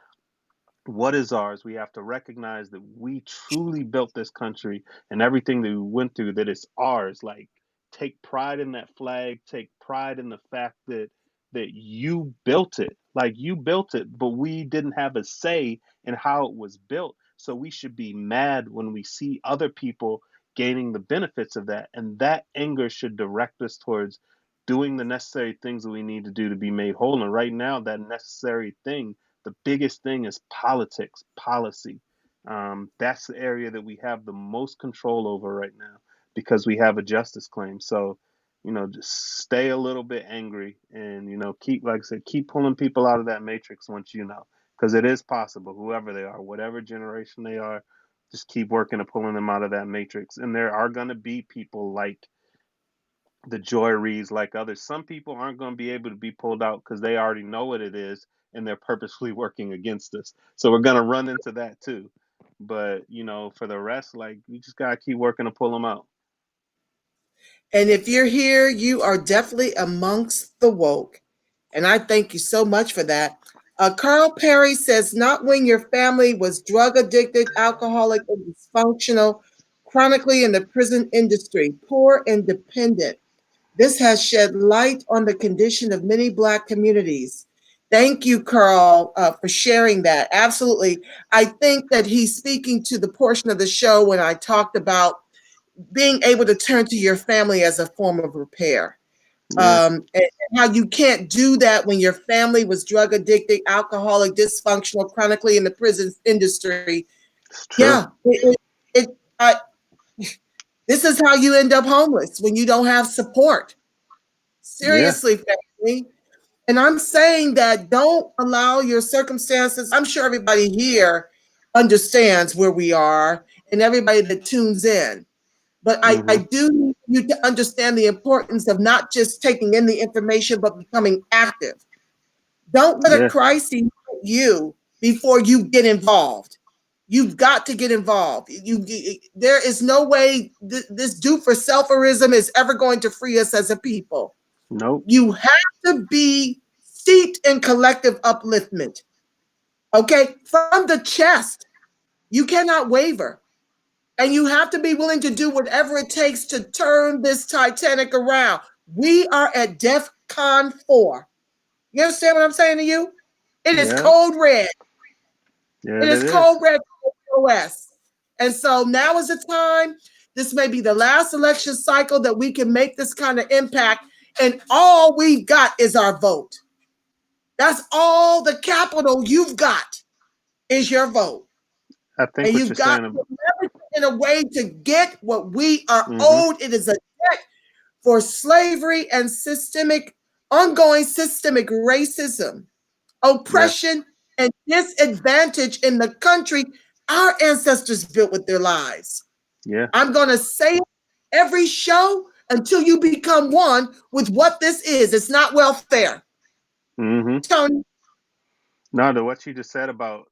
what is ours. We have to recognize that we truly built this country and everything that we went through, that it's ours. Like, take pride in that flag, take pride in the fact that you built it. Like, you built it, but we didn't have a say in how it was built. So we should be mad when we see other people gaining the benefits of that. And that anger should direct us towards doing the necessary things that we need to do to be made whole. And right now, that necessary thing, the biggest thing, is politics, policy. That's the area that we have the most control over right now because we have a justice claim. So, just stay a little bit angry and, keep, like I said, keep pulling people out of that matrix once because it is possible, whoever they are, whatever generation they are, just keep working at pulling them out of that matrix. And there are going to be people like the Joy Reads, like others. Some people aren't going to be able to be pulled out because they already know what it is and they're purposefully working against us. So we're going to run into that too. But, for the rest, like, we just got to keep working to pull them out. And if you're here, you are definitely amongst the woke. And I thank you so much for that. Carl Perry says, not when your family was drug addicted, alcoholic, and dysfunctional, chronically in the prison industry, poor and dependent. This has shed light on the condition of many Black communities. Thank you, Carl, for sharing that. Absolutely. I think that he's speaking to the portion of the show when I talked about being able to turn to your family as a form of repair. Yeah, And how you can't do that when your family was drug addicted, alcoholic, dysfunctional, chronically in the prison industry. it's Yeah, true. this is how you end up homeless when you don't have support. Yeah, Seriously, family. And I'm saying that don't allow your circumstances. I'm sure everybody here understands where we are and everybody that tunes in. But I hmm, do need you to understand the importance of not just taking in the information, but becoming active. Don't let a yeah, crisis hit you before you get involved. You've got to get involved. There is no way this do for selferism is ever going to free us as a people. nope, You have to be steeped in collective upliftment. Okay, from the chest. You cannot waver. And you have to be willing to do whatever it takes to turn this Titanic around. We are at DEF CON 4. You understand what I'm saying to you? It is Yeah, code red. yeah, It it is is. code red for OS. And so now is the time. This may be the last election cycle that we can make this kind of impact. And all we've got is our vote. That's all the capital you've got is your vote. I think And what you've you're got saying. to leverage it in a way to get what we are Mm-hmm. owed. It is a debt for slavery and ongoing systemic racism, Yes. oppression, and disadvantage in the country our ancestors built with their lives. Yeah. I'm going to say it every show until you become one with what this is. It's not welfare. Mm-hmm. Tony, No, to what you just said about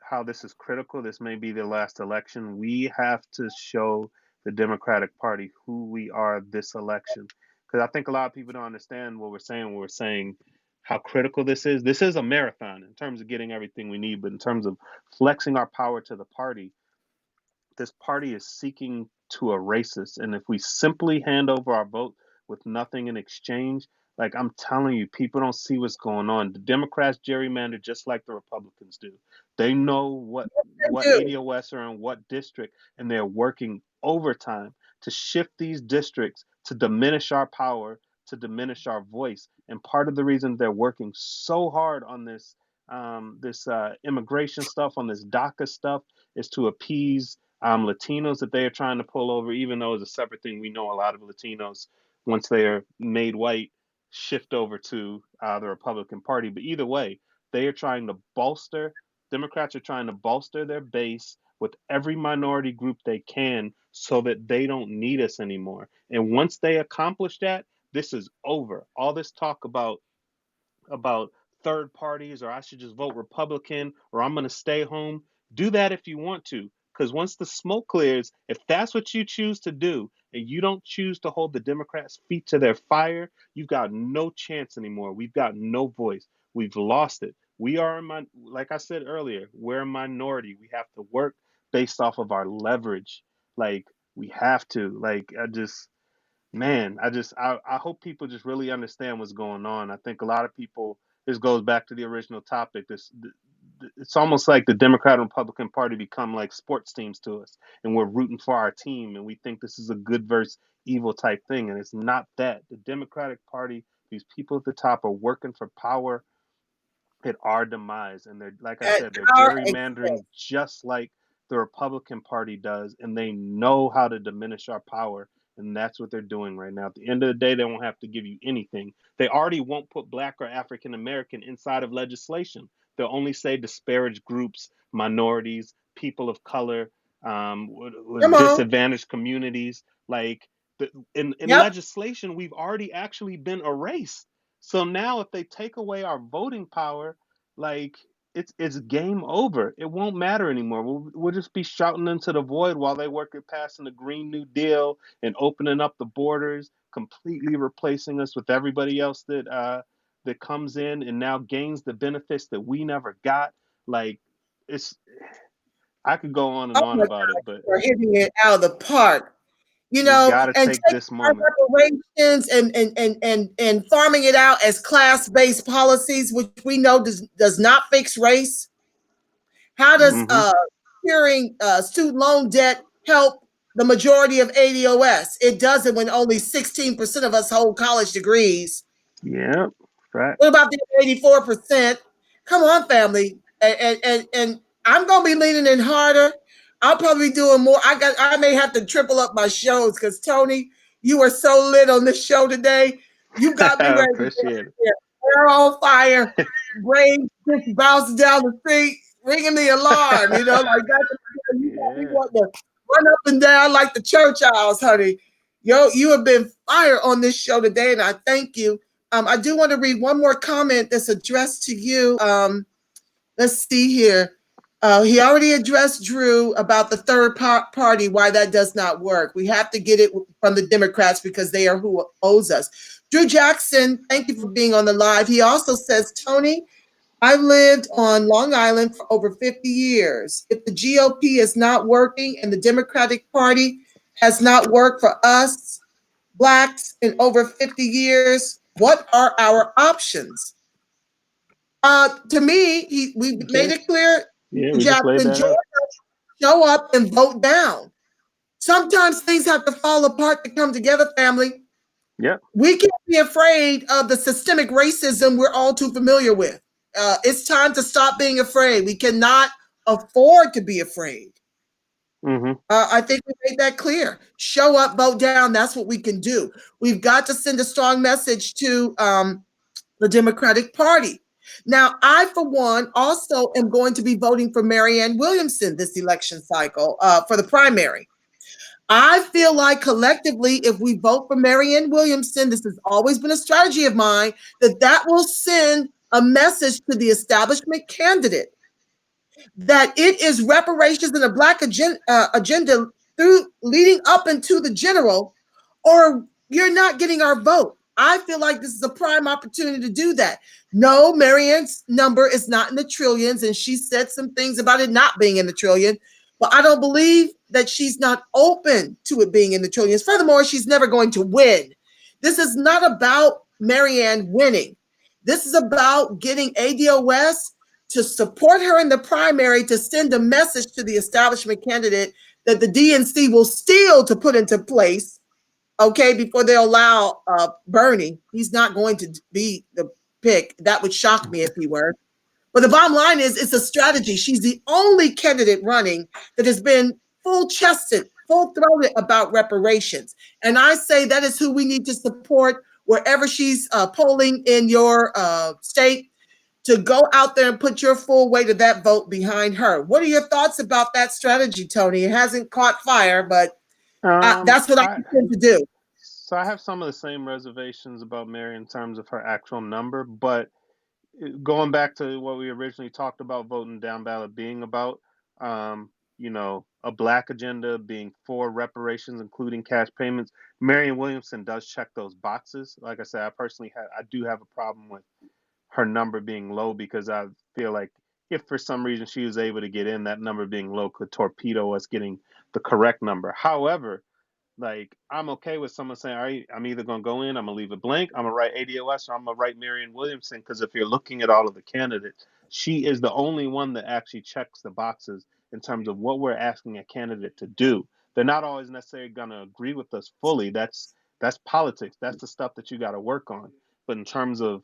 how this is critical, this may be the last election. We have to show the Democratic Party who we are this election. Because I think a lot of people don't understand what we're saying when we're saying how critical this is. This is a marathon in terms of getting everything we need, but in terms of flexing our power to the party, this party is seeking to erase us. And if we simply hand over our vote with nothing in exchange, like I'm telling you, people don't see what's going on. The Democrats gerrymander just like the Republicans do. They know what do. ADOS are in what district, and they're working overtime to shift these districts to diminish our power, to diminish our voice. And part of the reason they're working so hard on this immigration stuff, on this DACA stuff, is to appease Latinos that they are trying to pull over, even though it's a separate thing. We know a lot of Latinos, once they are made white, shift over to the Republican Party. But either way, they are trying to bolster, Democrats are trying to bolster their base with every minority group they can so that they don't need us anymore. And once they accomplish that, this is over. All this talk about third parties or I should just vote Republican or I'm going to stay home. Do that if you want to. Because once the smoke clears, if that's what you choose to do and you don't choose to hold the Democrats' feet to their fire, you've got no chance anymore. We've got no voice. We've lost it. We are, like I said earlier, we're a minority. We have to work based off of our leverage. Like, we have to. Like, I hope people just really understand what's going on. I think a lot of people, this goes back to the original topic. It's almost like the Democrat and Republican Party become like sports teams to us, and we're rooting for our team, and we think this is a good versus evil type thing, and it's not that. The Democratic Party, these people at the top are working for power at our demise. And they're, like I at said, they're our gerrymandering expense. just like the Republican Party does, and they know how to diminish our power. And that's what they're doing right now. At the end of the day, they won't have to give you anything. They already won't put black or African American inside of legislation. They'll only say disparaged groups, minorities, people of color, Come on. disadvantaged communities. Like in Yep. legislation, we've already actually been erased. So now, if they take away our voting power, like it's game over. It won't matter anymore. We'll just be shouting into the void while they work at passing the Green New Deal and opening up the borders, completely replacing us with everybody else that comes in and now gains the benefits that we never got. Like it's, I could go on and Oh on my about God, it, but you are hitting it out of the park. we got to And take taking this our moment. reparations and farming it out as class-based policies, which we know does not fix race. How does Hmm. curing student loan debt help the majority of ADOS? It doesn't when only 16% of us hold college degrees. Yeah, What facts. about the 84%? Come on, family. And I'm gonna be leaning in harder. I'll probably be doing more. I may have to triple up my shows because Tony, you are so lit on this show today. You got me I ready to get appreciate it. here. Hair on fire, brain just bouncing down the street, ringing the alarm, like that. You got me Yeah. wanting to run up and down like the church owls, honey. Yo, you have been fire on this show today, and I thank you. I do want to read one more comment that's addressed to you. Let's see here. He already addressed Drew about the third party, why that does not work. We have to get it from the Democrats because they are who owes us. Drew Jackson, thank you for being on the live. He also says, Tony, I've lived on Long Island for over 50 years. If the GOP is not working and the Democratic Party has not worked for us, Blacks, in over 50 years, what are our options? To me, we made Yeah, it clear, yeah, we just laid Jackson, that out. show up and vote down. Sometimes things have to fall apart to come together, family. Yep. We can't be afraid of the systemic racism we're all too familiar with. It's time to stop being afraid. We cannot afford to be afraid. Mm-hmm. I think we made that clear. Show up, vote down. That's what we can do. We've got to send a strong message to the Democratic Party. Now, I, for one, also am going to be voting for Marianne Williamson this election cycle for the primary. I feel like collectively, if we vote for Marianne Williamson, this has always been a strategy of mine, that will send a message to the establishment candidate that it is reparations and a black agenda through leading up into the general, or you're not getting our vote. I feel like this is a prime opportunity to do that. No, Marianne's number is not in the trillions, and she said some things about it not being in the trillion, but I don't believe that she's not open to it being in the trillions. Furthermore, she's never going to win. This is not about Marianne winning. This is about getting ADOS to support her in the primary to send a message to the establishment candidate that the DNC will steal to put into place, okay, before they allow Bernie. He's not going to be the pick. That would shock me if he were. But the bottom line is it's a strategy. She's the only candidate running that has been full chested, full throated about reparations. And I say that is who we need to support wherever she's polling in your state, to go out there and put your full weight of that vote behind her. What are your thoughts about that strategy, Tony? It hasn't caught fire, but that's what I I intend to do. so I have some of the same reservations about Mary in terms of her actual number, but going back to what we originally talked about voting down ballot being about, a black agenda being for reparations, including cash payments. Marion Williamson does check those boxes. Like I said, I do have a problem with her number being low because I feel like if for some reason she was able to get in, that number being low could torpedo us getting the correct number. However, like I'm okay with someone saying, all right, I'm either gonna go in, I'm gonna leave it blank, I'm gonna write ADOS, or I'm gonna write Marion Williamson. Because if you're looking at all of the candidates, she is the only one that actually checks the boxes in terms of what we're asking a candidate to do. They're not always necessarily gonna agree with us fully. That's politics. That's the stuff that you got to work on. But in terms of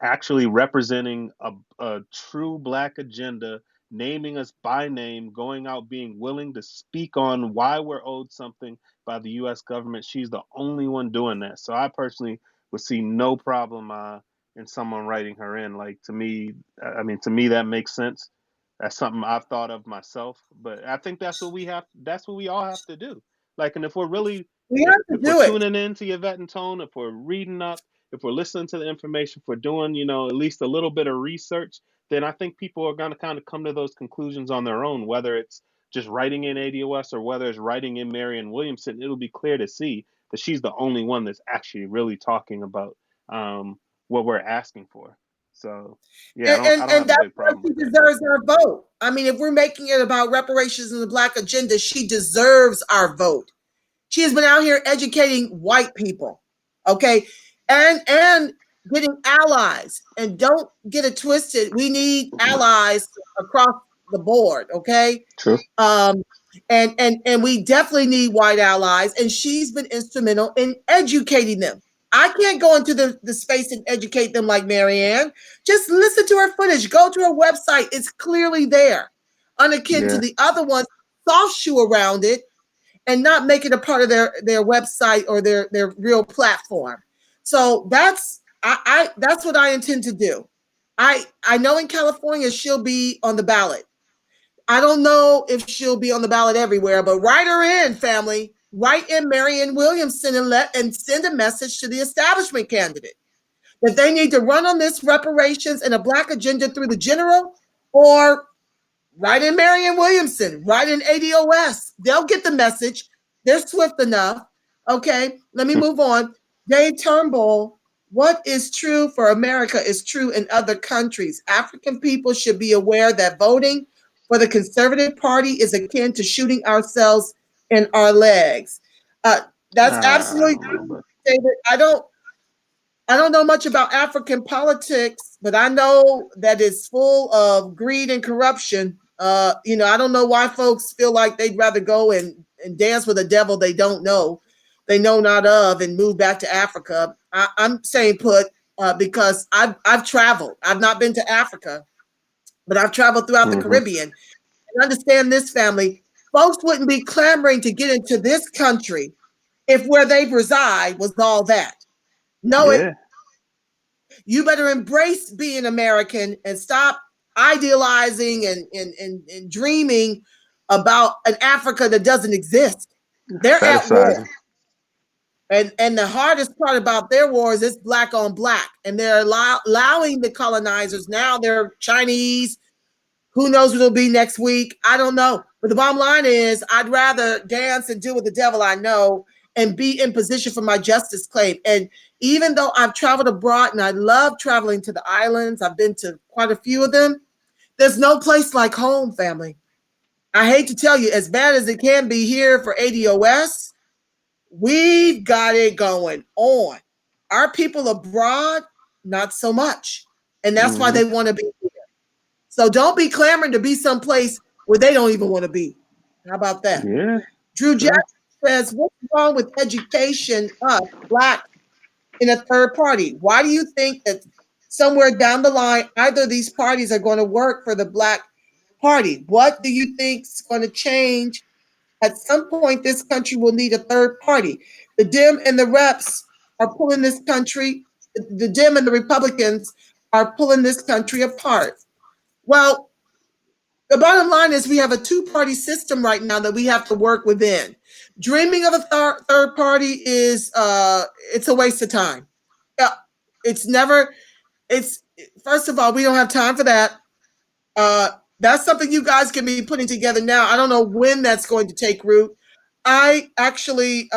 actually representing a true black agenda, naming us by name, going out being willing to speak on why we're owed something by the US government. She's the only one doing that. So I personally would see no problem in someone writing her in. Like to me that makes sense. That's something I've thought of myself, but I think that's what we all have to do. Like, and if we're really We have to if we're do it. tuning in to Yvette and Tone, if we're reading up, if we're listening to the information, if we're doing, at least a little bit of research, then I think people are going to kind of come to those conclusions on their own, whether it's just writing in ADOS or whether it's writing in Marion Williamson. It'll be clear to see that she's the only one that's actually really talking about what we're asking for. So, yeah, I don't And have a that's big why problem she with that. deserves our vote. I mean, if we're making it about reparations and the black agenda, she deserves our vote. She has been out here educating white people, okay, and getting allies. And don't get it twisted. We need allies across the board, okay. True. Um, and we definitely need white allies. And she's been instrumental in educating them. I can't go into the space and educate them like Marianne. Just listen to her footage. Go to her website. It's clearly there. Unakin to Yeah. the other ones, soft shoe around it and not make it a part of their website or their real platform. So that's what I intend to do. I know in California she'll be on the ballot. I don't know if she'll be on the ballot everywhere, but write her in, family. Write in Marianne Williamson and send a message to the establishment candidate that they need to run on this reparations and a black agenda through the general, or write in Marianne Williamson, write in ADOS. They'll get the message. They're swift enough. Okay, let me move on. Dave Turnbull What is true for America is true in other countries. African people should be aware that voting for the Conservative Party is akin to shooting ourselves in our legs. Uh, that's I absolutely don't know, but true, David. I don't know much about African politics, but I know that it's full of greed and corruption. I don't know why folks feel like they'd rather go and dance with a devil they know not of, and move back to Africa. I'm saying put because I've traveled. I've not been to Africa, but I've traveled throughout the hmm Caribbean and understand this family. Folks wouldn't be clamoring to get into this country if where they reside was all that. No, yeah, you better embrace being American and stop idealizing and dreaming about an Africa that doesn't exist. They're at war. fetishizing. And the hardest part about their war is it's black on black. And they're allowing the colonizers now, they're Chinese. Who knows what it'll be next week? I don't know. But the bottom line is, I'd rather dance and deal with the devil I know and be in position for my justice claim. And even though I've traveled abroad and I love traveling to the islands, I've been to quite a few of them, there's no place like home, family. I hate to tell you, as bad as it can be here for ADOS, we've got it going on. Our people abroad, not so much. And that's why hmm they want to be. So don't be clamoring to be someplace where they don't even want to be. How about that? Yeah, Drew Jackson sure. says, what's wrong with education us black in a third party? Why do you think that somewhere down the line, either of these parties are going to work for the black party? What do you think is going to change? At some point, this country will need a third party. The Dim and the Reps are pulling this country, the Dim and the Republicans are pulling this country apart. Well, the bottom line is we have a two-party system right now that we have to work within. Dreaming of a third party is it's a waste of time. Yeah, it's never. It's first of all, we don't have time for that. That's something you guys can be putting together now. I don't know when that's going to take root. I actually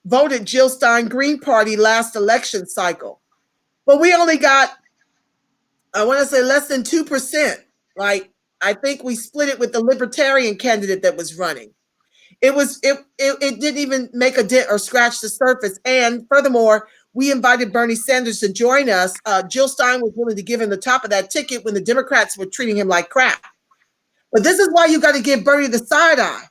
voted Jill Stein Green Party last election cycle, but we only got, I want to say, less than 2%. Like, I think we split it with the libertarian candidate that was running. It didn't even make a dent or scratch the surface. And furthermore, we invited Bernie Sanders to join us. Jill Stein was willing to give him the top of that ticket when the Democrats were treating him like crap. But this is why you got to give Bernie the side eye.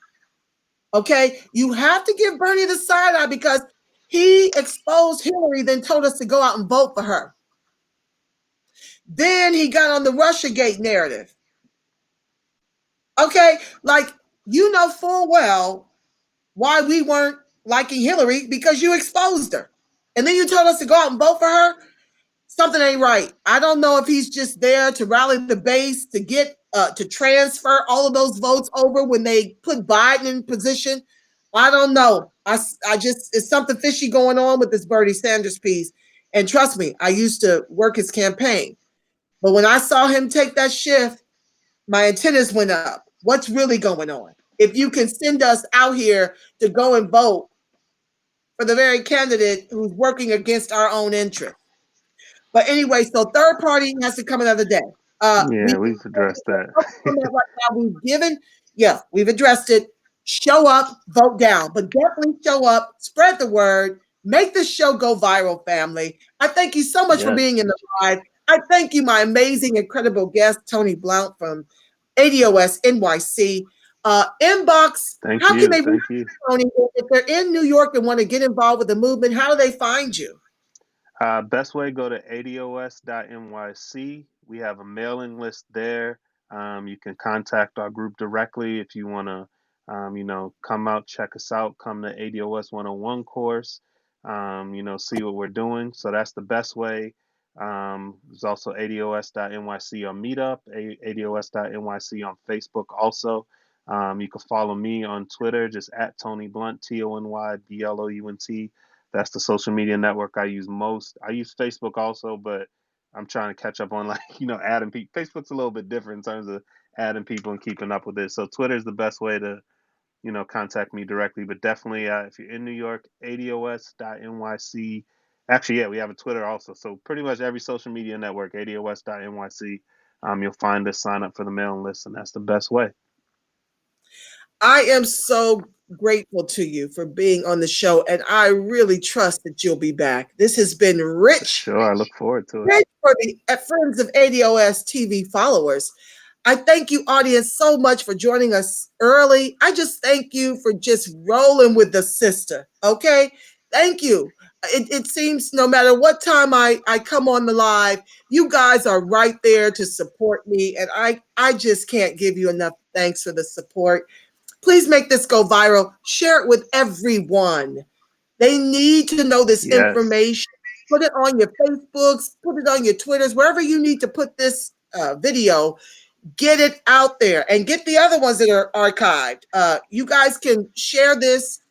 Okay, you have to give Bernie the side eye because he exposed Hillary, then told us to go out and vote for her. Then he got on the Russiagate narrative. Okay, like, you know full well why we weren't liking Hillary because you exposed her. And then you told us to go out and vote for her. Something ain't right. I don't know if he's just there to rally the base to get to transfer all of those votes over when they put Biden in position. I don't know. I just, it's something fishy going on with this Bernie Sanders piece. And trust me, I used to work his campaign. But when I saw him take that shift, my antennas went up. What's really going on? If you can send us out here to go and vote for the very candidate who's working against our own interests. But anyway, so third party has to come another day. We Yeah, we've addressed that. on that right now. We've given, yeah, we've addressed it. Show up, vote down, but definitely show up, spread the word, make this show go viral, family. I thank you so much for Yes. being in the live. I thank you, my amazing, incredible guest, Tony Blount from ADOS NYC. Inbox, Thank how can you. they reach Thank you. you, Tony? If they're in New York and want to get involved with the movement, how do they find you? Best way, go to ados.nyc. We have a mailing list there. You can contact our group directly if you want to, come out, check us out, come to ADOS 101 course, see what we're doing. So that's the best way. There's also ados.nyc on Meetup, ados.nyc on Facebook also. You can follow me on Twitter, just at Tony Blunt, TonyBlount. That's the social media network I use most. I use Facebook also, but I'm trying to catch up on like, adding people. Facebook's a little bit different in terms of adding people and keeping up with it. So Twitter is the best way to, contact me directly. But definitely, if you're in New York, ados.nyc, Actually, yeah, we have a Twitter also. So pretty much every social media network, ados.nyc, you'll find us, sign up for the mailing list, and that's the best way. I am so grateful to you for being on the show, and I really trust that you'll be back. This has been For rich, sure. I look forward to it. rich for the Friends of ADOS TV followers. I thank you, audience, so much for joining us early. I just thank you for just rolling with the sister. Okay. Thank you. It seems no matter what time I come on the live, you guys are right there to support me. And I just can't give you enough thanks for the support. Please make this go viral. Share it with everyone. They need to know this Yes. information. Put it on your Facebooks, put it on your Twitters, wherever you need to put this video. Get it out there and get the other ones that are archived. You guys can share this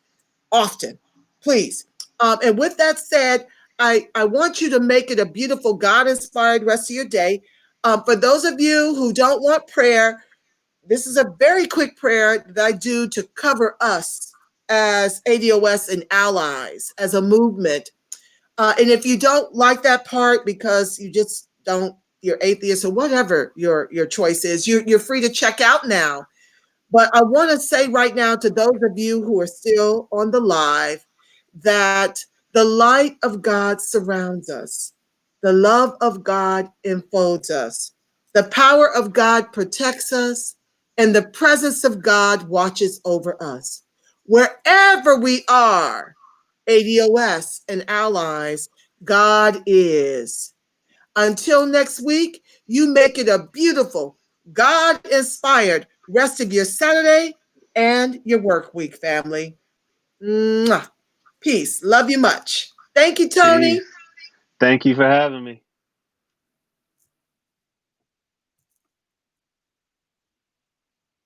often, please. And with that said, I want you to make it a beautiful God inspired rest of your day. For those of you who don't want prayer, this is a very quick prayer that I do to cover us as ADOS and allies, as a movement. And if you don't like that part because you just don't, you're atheist or whatever your choice is, you're free to check out now. But I want to say right now to those of you who are still on the live that the light of God surrounds us. The love of God enfolds us. The power of God protects us, and the presence of God watches over us. Wherever we are, ADOS and allies, God is. Until next week, you make it a beautiful, God inspired rest of your Saturday and your work week, family. Mwah. Peace. Love you much. Thank you, Tony. Peace. Thank you for having me.